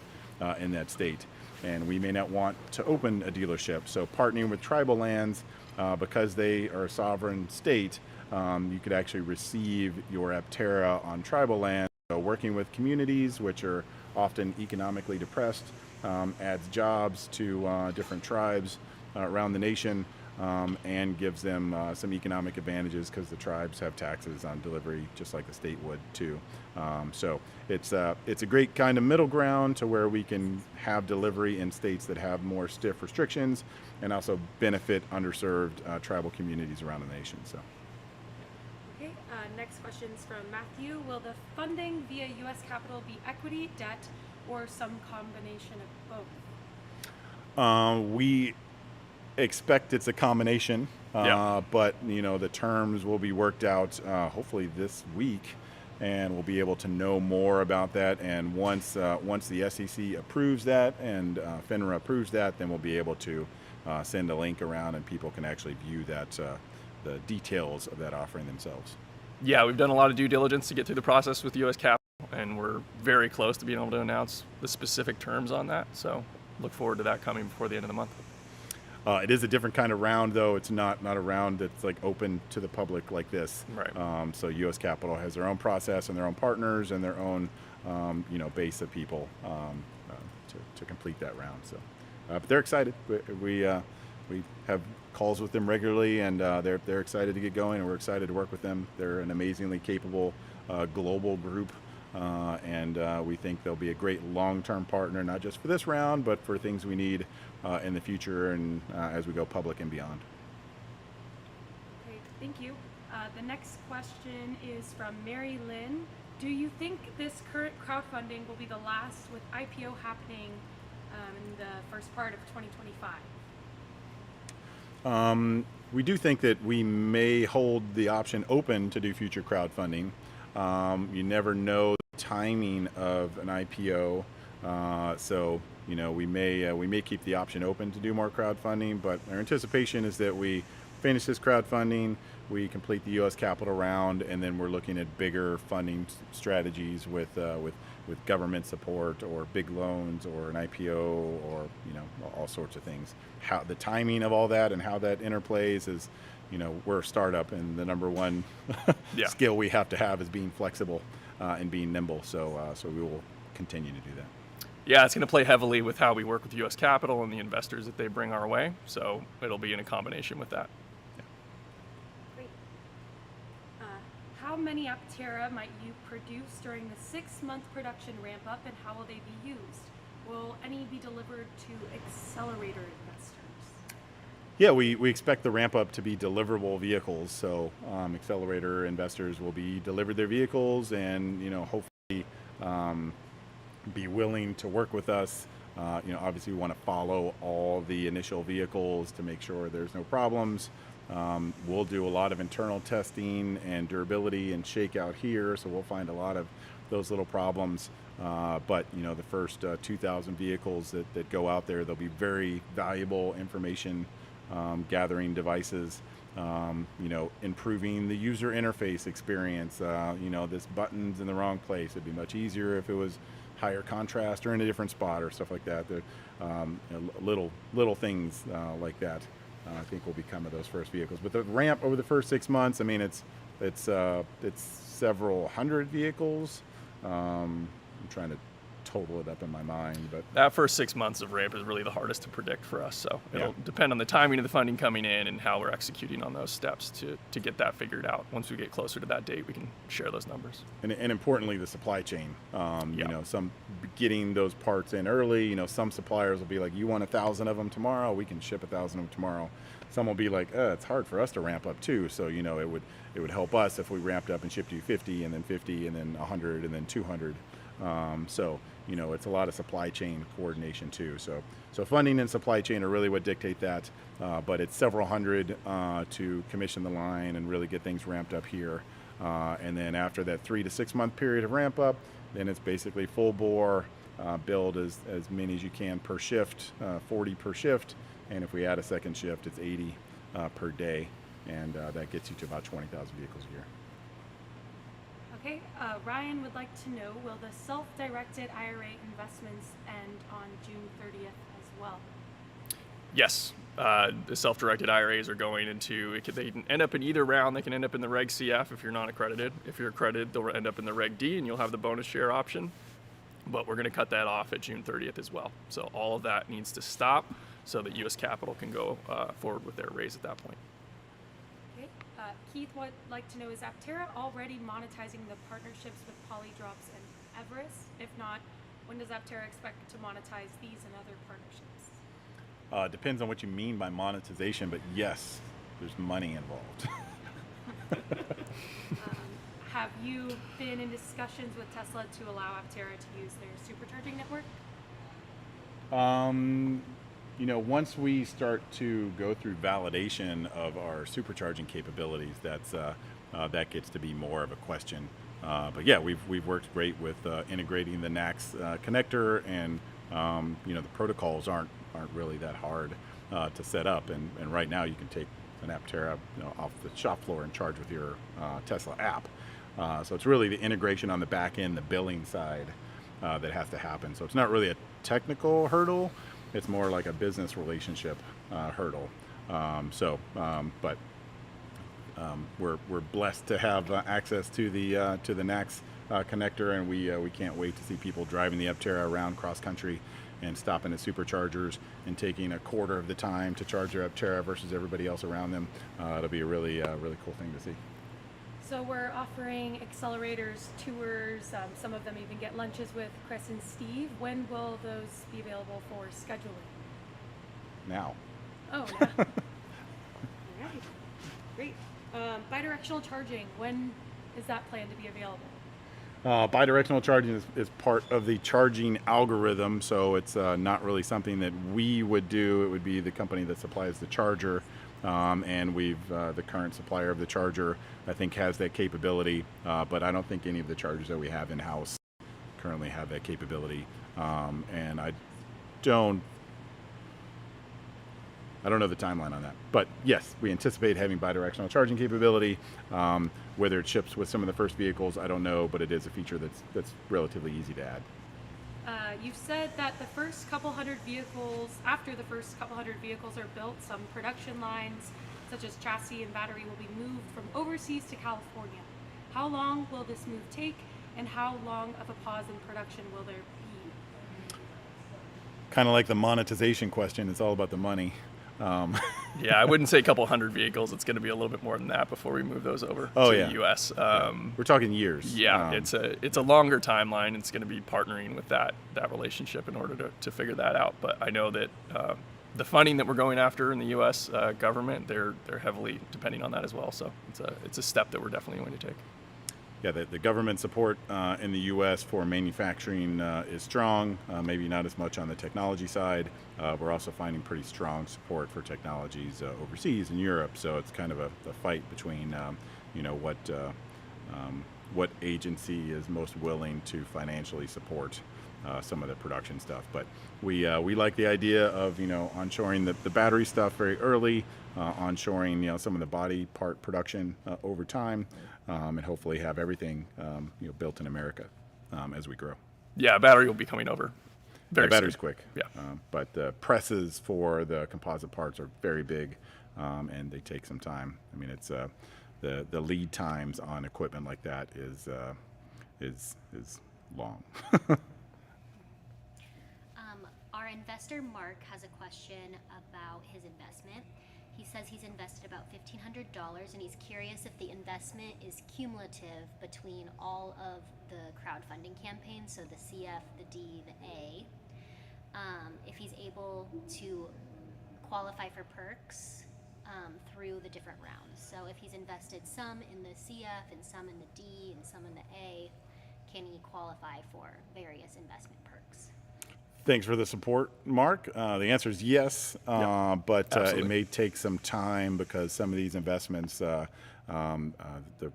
in that state. And we may not want to open a dealership. So partnering with tribal lands, because they are a sovereign state, you could actually receive your Aptera on tribal land. So working with communities, which are often economically depressed, adds jobs to different tribes around the nation, and gives them some economic advantages because the tribes have taxes on delivery just like the state would too. So it's a great kind of middle ground to where we can have delivery in states that have more stiff restrictions and also benefit underserved tribal communities around the nation. So. Okay, next question is from Matthew. Will the funding via U.S. capital be equity, debt, or some combination of both? We expect it's a combination, but the terms will be worked out hopefully this week, and we'll be able to know more about that. And once the SEC approves that and FINRA approves that, then we'll be able to send a link around, and people can actually view that the details of that offering themselves. Yeah, we've done a lot of due diligence to get through the process with U.S. Capital, and we're very close to being able to announce the specific terms on that. So look forward to that coming before the end of the month. It is a different kind of round, though. It's not a round that's like open to the public like this. Right. So U.S. Capital has their own process and their own partners and their own base of people to complete that round. So, but they're excited. We have calls with them regularly, and they're excited to get going, and we're excited to work with them. They're an amazingly capable global group. And we think they'll be a great long-term partner, not just for this round, but for things we need in the future and as we go public and beyond. Okay, thank you. The next question is from Mary Lynn. Do you think this current crowdfunding will be the last, with IPO happening in the first part of 2025? We do think that we may hold the option open to do future crowdfunding. You never know the timing of an IPO, so we may keep the option open to do more crowdfunding, but our anticipation is that we finish this crowdfunding, we complete the U.S. capital round, and then we're looking at bigger funding strategies with government support or big loans or an IPO or all sorts of things. How the timing of all that and how that interplays is, we're a startup, and the number one skill we have to have is being flexible and being nimble. So we will continue to do that. Yeah, it's going to play heavily with how we work with U.S. capital and the investors that they bring our way. So it'll be in a combination with that. Great. How many Aptera might you produce during the 6-month production ramp up, and how will they be used? Will any be delivered to accelerator investors? Yeah, we expect the ramp up to be deliverable vehicles. So accelerator investors will be delivered their vehicles, and hopefully be willing to work with us. Obviously we want to follow all the initial vehicles to make sure there's no problems. We'll do a lot of internal testing and durability and shakeout here, so we'll find a lot of those little problems. But the first 2,000 vehicles that go out there, they'll be very valuable information gathering devices. Improving the user interface experience. This button's in the wrong place. It'd be much easier if it was higher contrast or in a different spot or stuff like that. Little things like that, I think will become of those first vehicles. But the ramp over the first 6 months, I mean, it's several hundred vehicles. I'm trying to total it up in my mind, but that first 6 months of ramp is really the hardest to predict for us. So it'll depend on the timing of the funding coming in and how we're executing on those steps to get that figured out. Once we get closer to that date, we can share those numbers. And importantly, the supply chain. Some getting those parts in early. Some suppliers will be like, "You want 1,000 of them tomorrow? We can ship 1,000 of them tomorrow." Some will be like, "It's hard for us to ramp up too." So it would help us if we ramped up and shipped you 50 and then 50 and then 100 and then 200. It's a lot of supply chain coordination too. So funding and supply chain are really what dictate that. But it's several hundred to commission the line and really get things ramped up here. And then after that 3 to 6 month period of ramp up, then it's basically full bore, build as many as you can per shift, 40 per shift. And if we add a second shift, it's 80 per day. And that gets you to about 20,000 vehicles a year. Okay, Ryan would like to know, will the self-directed IRA investments end on June 30th as well? Yes, the self-directed IRAs are going into, they can end up in either round. They can end up in the Reg CF if you're not accredited. If you're accredited, they'll end up in the Reg D and you'll have the bonus share option. But we're going to cut that off at June 30th as well. So all of that needs to stop so that U.S. capital can go forward with their raise at that point. Keith would like to know, is Aptera already monetizing the partnerships with Polydrops and Everest? If not, when does Aptera expect to monetize these and other partnerships? Depends on what you mean by monetization, but yes, there's money involved. Have you been in discussions with Tesla to allow Aptera to use their supercharging network? Once we start to go through validation of our supercharging capabilities, that gets to be more of a question. But yeah, we've worked great with integrating the NACS connector, and the protocols aren't really that hard to set up. And right now, you can take an Aptera off the shop floor and charge with your Tesla app. So it's really the integration on the back end, the billing side, that has to happen. So it's not really a technical hurdle. It's more like a business relationship hurdle. But we're blessed to have access to the NACS connector, and we can't wait to see people driving the Aptera around cross country and stopping at superchargers and taking a quarter of the time to charge their Aptera versus everybody else around them. It'll be a really cool thing to see. So we're offering accelerators, tours, some of them even get lunches with Chris and Steve. When will those be available for scheduling? Now. Oh, yeah. All right. Great. Bidirectional charging, when is that planned to be available? Bidirectional charging is part of the charging algorithm, so it's not really something that we would do. It would be the company that supplies the charger. and we've the current supplier of the charger, I think, has that capability, but I don't think any of the chargers that we have in-house currently have that capability, and I don't know the timeline on that, but yes, we anticipate having bidirectional charging capability. Whether it ships with some of the first vehicles, I don't know, but it is a feature that's relatively easy to add. You've said that the first couple hundred vehicles, after the first couple hundred vehicles are built, some production lines, such as chassis and battery, will be moved from overseas to California. How long will this move take, and how long of a pause in production will there be? Kind of like the monetization question, it's all about the money. Yeah, I wouldn't say a couple hundred vehicles. It's going to be a little bit more than that before we move those over to the U.S. We're talking years. Yeah, it's a longer timeline. It's going to be partnering with that relationship in order to figure that out. But I know that the funding that we're going after in the U.S. Government, they're heavily depending on that as well. So it's a step that we're definitely going to take. Yeah, the government support in the U.S. for manufacturing is strong, maybe not as much on the technology side. We're also finding pretty strong support for technologies overseas in Europe, so it's kind of a fight between what agency is most willing to financially support some of the production stuff. But we like the idea of onshoring the battery stuff very early, onshoring some of the body part production over time, and hopefully have everything built in America as we grow. Yeah, battery will be coming over. The battery's quick. Yeah. But the presses for the composite parts are very big, and they take some time. I mean, it's the lead times on equipment like that is long. Our investor Mark has a question about his investment. He says he's invested about $1,500, and he's curious if the investment is cumulative between all of the crowdfunding campaigns, so the CF, the D, the A. If he's able to qualify for perks through the different rounds. So if he's invested some in the CF and some in the D and some in the A, can he qualify for various investment perks? Thanks for the support, Mark. The answer is yes, but it may take some time because some of these investments, the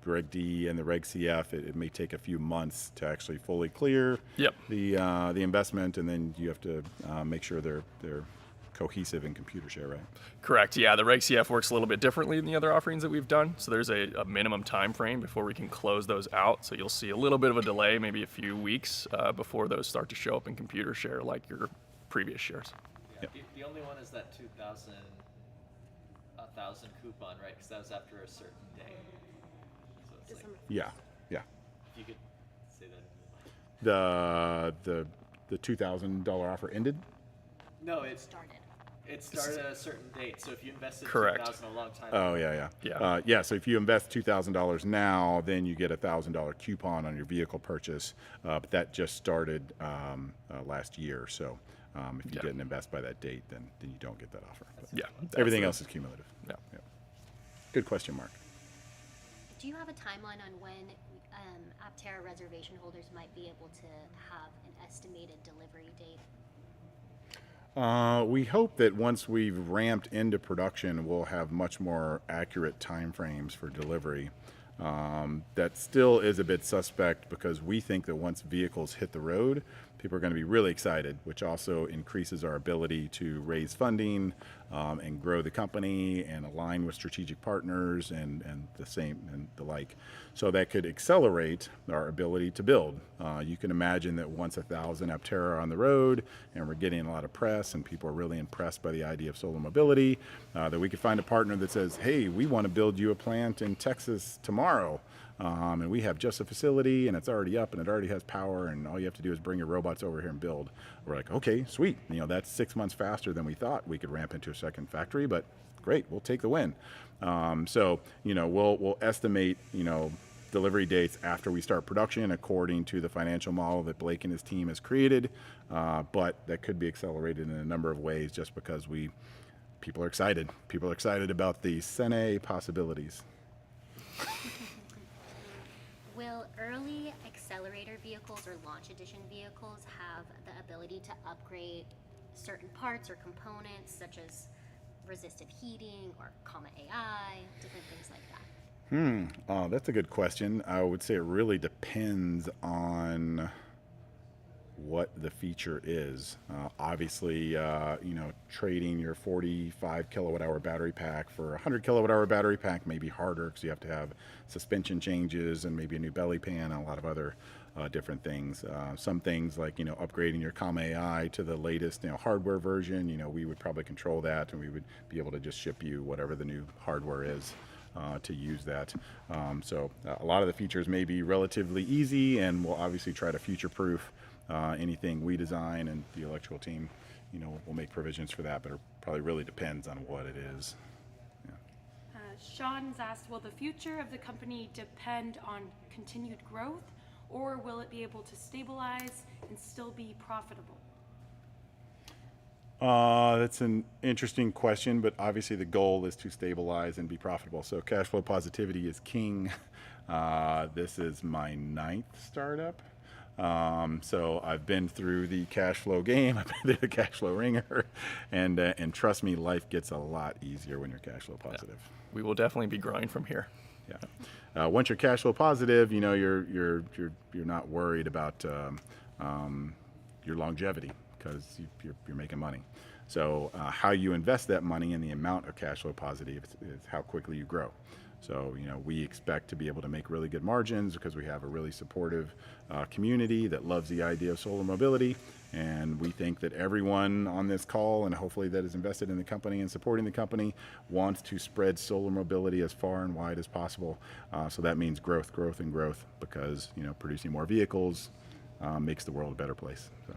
Reg D and the Reg CF, it may take a few months to actually fully clear the investment, and then you have to make sure they're cohesive in computer share, right? Correct. Yeah, the Reg CF works a little bit differently than the other offerings that we've done. So there's a minimum time frame before we can close those out. So you'll see a little bit of a delay, maybe a few weeks before those start to show up in computer share like your previous shares. Yeah. The only one is that 1,000 coupon, right? Because that was after a certain day. So it's like, Yeah. if you could say that. The $2,000 offer ended? No, It started. It started at a certain date, so if you invested Correct. $2,000 a long time Oh, ago. yeah. So if you invest $2,000 now, then you get a $1,000 coupon on your vehicle purchase. But that just started last year. So if you didn't invest by that date, then you don't get that offer. But everything else is cumulative. Yeah. Good question, Mark. Do you have a timeline on when Aptera reservation holders might be able to have an estimated delivery date? We hope that once we've ramped into production, we'll have much more accurate timeframes for delivery. That still is a bit suspect because we think that once vehicles hit the road, people are going to be really excited, which also increases our ability to raise funding and grow the company and align with strategic partners and the like. So that could accelerate our ability to build. You can imagine that once 1,000 Aptera are on the road and we're getting a lot of press and people are really impressed by the idea of solar mobility, that we could find a partner that says, hey, we want to build you a plant in Texas tomorrow. And we have just a facility and it's already up and it already has power and all you have to do is bring your robots over here and build. We're like, okay, sweet. That's 6 months faster than we thought we could ramp into a second factory, but great, we'll take the win. So we'll estimate, delivery dates after we start production according to the financial model that Blake and his team has created. But that could be accelerated in a number of ways just because people are excited. People are excited about the Sene possibilities. Will early accelerator vehicles or launch edition vehicles have the ability to upgrade certain parts or components such as resistive heating or comma AI, different things like that? That's a good question. I would say it really depends on what the feature is. Obviously, trading your 45 kilowatt hour battery pack for a 100 kilowatt hour battery pack may be harder because you have to have suspension changes and maybe a new belly pan and a lot of other different things. Some things like, upgrading your comma AI to the latest, hardware version, we would probably control that and we would be able to just ship you whatever the new hardware is. To use that. So a lot of the features may be relatively easy, and we'll obviously try to future-proof anything we design, and the electrical team, will make provisions for that, but it probably really depends on what it is. Yeah. Sean's asked, will the future of the company depend on continued growth, or will it be able to stabilize and still be profitable? That's an interesting question, but obviously the goal is to stabilize and be profitable. So cash flow positivity is king. This is my 9th startup. So I've been through the cash flow game, I've been through the cash flow ringer, and trust me, life gets a lot easier when you're cash flow positive. Yeah. We will definitely be growing from here. Yeah. Once you're cash flow positive, you're not worried about your longevity, because you're making money. So how you invest that money and the amount of cash flow positive is how quickly you grow. So we expect to be able to make really good margins because we have a really supportive community that loves the idea of solar mobility, and we think that everyone on this call and hopefully that is invested in the company and supporting the company wants to spread solar mobility as far and wide as possible. So that means growth, and growth, because producing more vehicles makes the world a better place. So.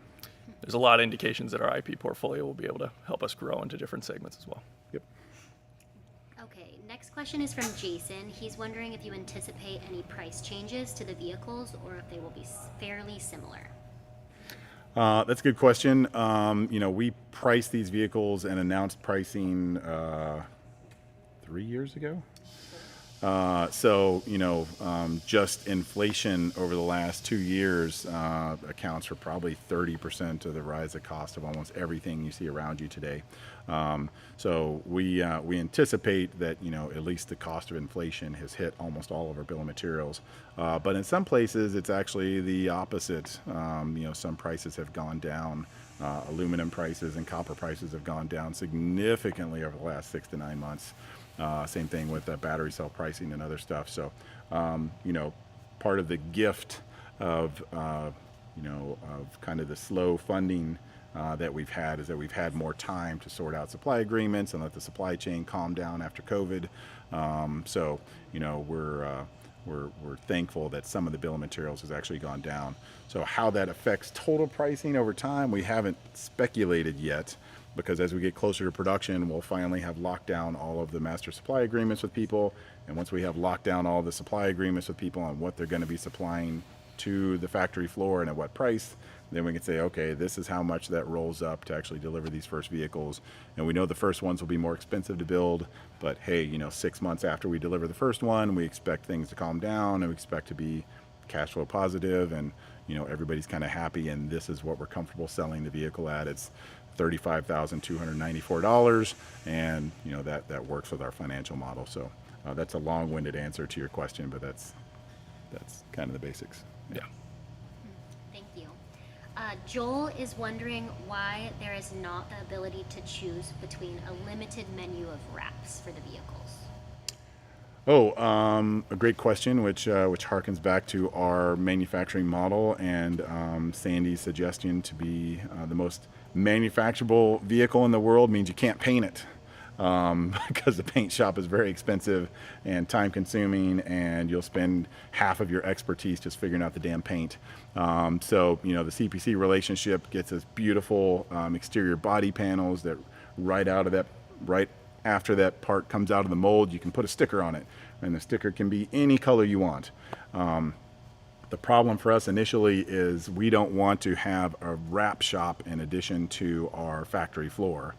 There's a lot of indications that our IP portfolio will be able to help us grow into different segments as well. Yep. Okay, next question is from Jason. He's wondering if you anticipate any price changes to the vehicles or if they will be fairly similar. That's a good question. We priced these vehicles and announced pricing 3 years ago. Just inflation over the last 2 years accounts for probably 30% of the rise of cost of almost everything you see around you today. We anticipate that at least the cost of inflation has hit almost all of our bill of materials. But in some places it's actually the opposite. Some prices have gone down. Aluminum prices and copper prices have gone down significantly over the last 6 to 9 months. Same thing with battery cell pricing and other stuff. So, part of the gift of kind of the slow funding that we've had is that we've had more time to sort out supply agreements and let the supply chain calm down after COVID. We're thankful that some of the bill of materials has actually gone down. So how that affects total pricing over time, we haven't speculated yet, because as we get closer to production, we'll finally have locked down all of the master supply agreements with people. And once we have locked down all the supply agreements with people on what they're going to be supplying to the factory floor and at what price, then we can say, okay, this is how much that rolls up to actually deliver these first vehicles. And we know the first ones will be more expensive to build, but hey, 6 months after we deliver the first one, we expect things to calm down and we expect to be cash flow positive, and everybody's kind of happy, and this is what we're comfortable selling the vehicle at. It's $35,294, and that works with our financial model. So that's a long-winded answer to your question, but that's kind of the basics. Yeah. Thank you. Joel is wondering why there is not the ability to choose between a limited menu of wraps for the vehicles. A great question, which harkens back to our manufacturing model and Sandy's suggestion to be the most manufacturable vehicle in the world means you can't paint it, because the paint shop is very expensive and time consuming, and you'll spend half of your expertise just figuring out the damn paint. The CPC relationship gets us beautiful exterior body panels that right after that part comes out of the mold, you can put a sticker on it, and the sticker can be any color you want. The problem for us initially is we don't want to have a wrap shop in addition to our factory floor.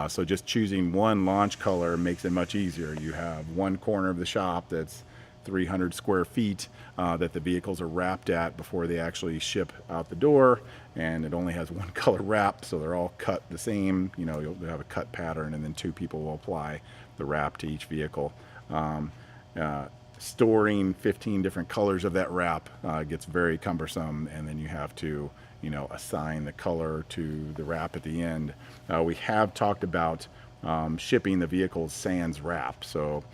So just choosing one launch color makes it much easier. You have one corner of the shop that's 300 square feet that the vehicles are wrapped at before they actually ship out the door, and it only has one color wrap, so they're all cut the same. You know, you'll have a cut pattern, and then 2 people will apply the wrap to each vehicle. Storing 15 different colors of that wrap gets very cumbersome, and then you have to, you know, assign the color to the wrap at the end. We have talked about shipping the vehicles sans wrap, so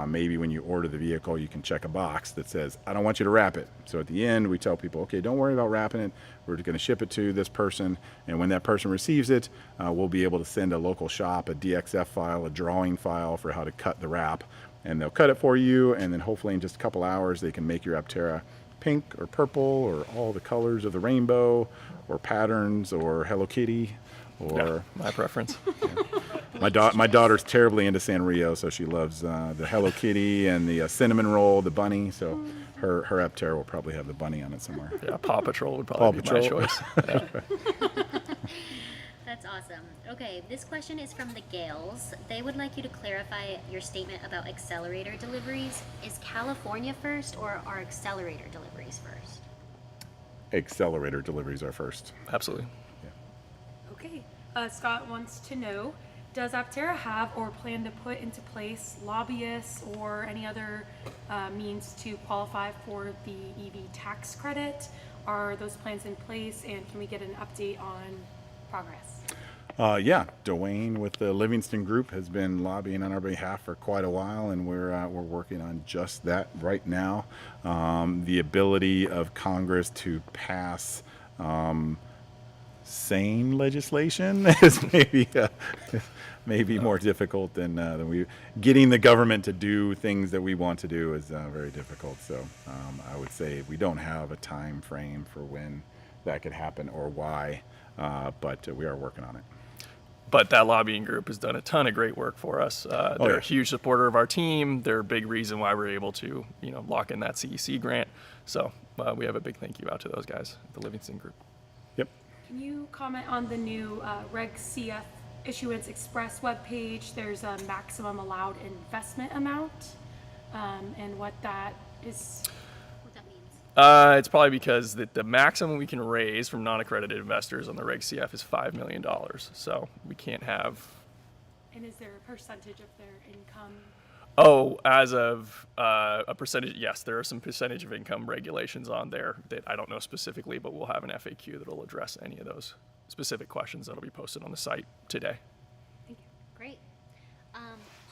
maybe when you order the vehicle, you can check a box that says, I don't want you to wrap it. So at the end, we tell people, okay, don't worry about wrapping it. We're going to ship it to this person, and when that person receives it, we'll be able to send a local shop a DXF file, a drawing file for how to cut the wrap, and they'll cut it for you, and then hopefully in just a couple hours, they can make your Aptera pink or purple or all the colors of the rainbow or patterns or Hello Kitty or... Yeah, my preference. My daughter's terribly into Sanrio, so she loves the Hello Kitty and the cinnamon roll, the bunny. So her Aptera will probably have the bunny on it somewhere. Yeah, Paw Patrol would probably be my choice. Yeah. That's awesome. Okay, this question is from the Gales. They would like you to clarify your statement about accelerator deliveries. Is California first, or are accelerator deliveries first? Accelerator deliveries are first. Absolutely. Okay. Scott wants to know, does Aptera have or plan to put into place lobbyists or any other means to qualify for the EV tax credit? Are those plans in place, and can we get an update on progress? Yeah, Dwayne with the Livingston Group has been lobbying on our behalf for quite a while, and we're working on just that right now. The ability of Congress to pass sane legislation is maybe more difficult than we. Getting the government to do things that we want to do is very difficult. So I would say we don't have a time frame for when that could happen or why, but we are working on it. But that lobbying group has done a ton of great work for us. They're a huge supporter of our team. They're a big reason why we're able to, lock in that CEC grant. So we have a big thank you out to those guys at the Livingston Group. Yep. Can you comment on the new Reg CF Issuance Express webpage? There's a maximum allowed investment amount, and what that is. What that means? It's probably because the maximum we can raise from non-accredited investors on the Reg CF is $5 million. So we can't have. And is there a percentage of their income? Oh, as of a percentage, yes, there are some percentage of income regulations on there that I don't know specifically, but we'll have an FAQ that will address any of those specific questions that'll be posted on the site today. Thank you. Great.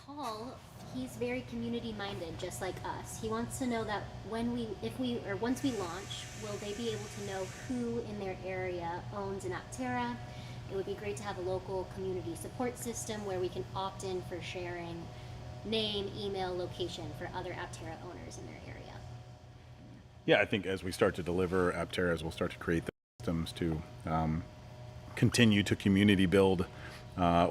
Paul, he's very community minded, just like us. He wants to know that once we launch, will they be able to know who in their area owns an Aptera? It would be great to have a local community support system where we can opt in for sharing name, email, location for other Aptera owners in their area. Yeah, I think as we start to deliver Apteras, we'll start to create the systems to continue to community build.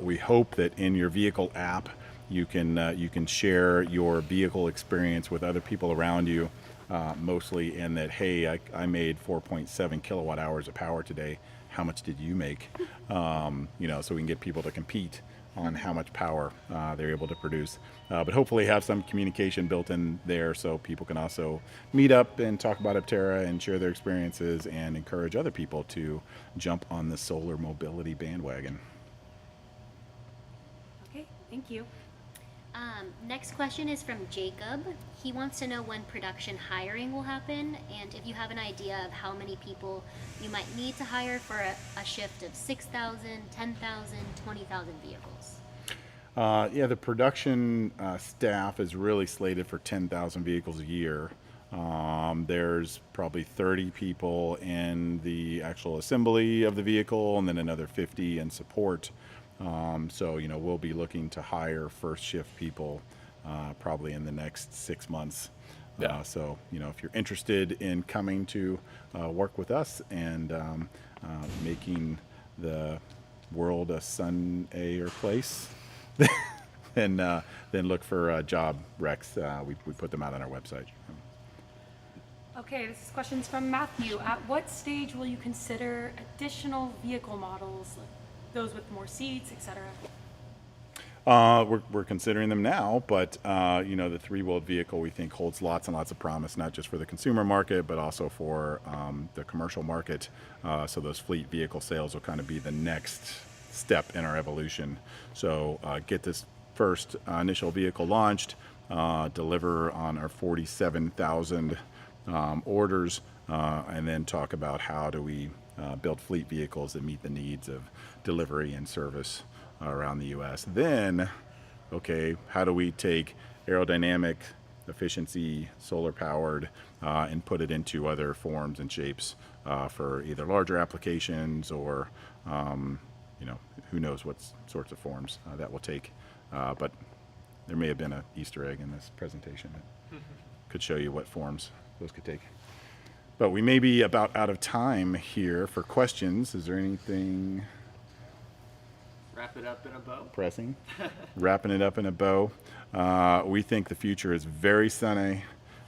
We hope that in your vehicle app, you can share your vehicle experience with other people around you, mostly in that, hey, I made 4.7 kilowatt hours of power today. How much did you make? So we can get people to compete on how much power they're able to produce. But hopefully have some communication built in there so people can also meet up and talk about Aptera and share their experiences and encourage other people to jump on the solar mobility bandwagon. Okay, thank you. Next question is from Jacob. He wants to know when production hiring will happen, and if you have an idea of how many people you might need to hire for a shift of 6,000, 10,000, 20,000 vehicles. Yeah, the production staff is really slated for 10,000 vehicles a year. There's probably 30 people in the actual assembly of the vehicle, and then another 50 in support. So we'll be looking to hire first shift people probably in the next 6 months. Yeah. So if you're interested in coming to work with us and making the world a sun-air place, then look for job recs. We put them out on our website. Okay, this is questions from Matthew. At what stage will you consider additional vehicle models, like those with more seats, etc.? We're considering them now, but you know, the three-wheeled vehicle we think holds lots and lots of promise, not just for the consumer market, but also for the commercial market. So those fleet vehicle sales will kind of be the next step in our evolution. So get this first initial vehicle launched, deliver on our 47,000 orders, and then talk about how do we build fleet vehicles that meet the needs of delivery and service around the US. Then, okay, how do we take aerodynamic efficiency, solar powered, and put it into other forms and shapes for either larger applications or, you know, who knows what sorts of forms that will take. But there may have been an Easter egg in this presentation that could show you what forms those could take. But we may be about out of time here for questions. Is there anything Wrap it up in a bow. pressing? Wrapping it up in a bow. We think the future is very sunny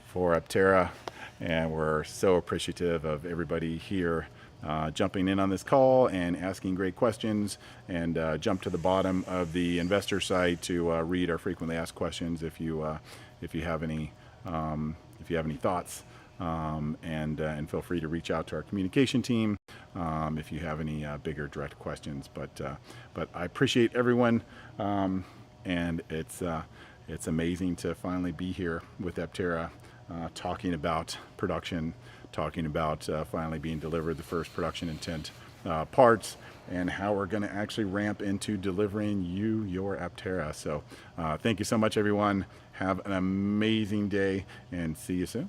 for Aptera, and we're so appreciative of everybody here jumping in on this call and asking great questions. And jump to the bottom of the investor site to read our frequently asked questions if you have any thoughts. And feel free to reach out to our communication team if you have any bigger direct questions. But I appreciate everyone, and it's amazing to finally be here with Aptera, talking about production, talking about finally being delivered the first production intent parts, and how we're going to actually ramp into delivering you your Aptera. So thank you so much, everyone. Have an amazing day, and see you soon.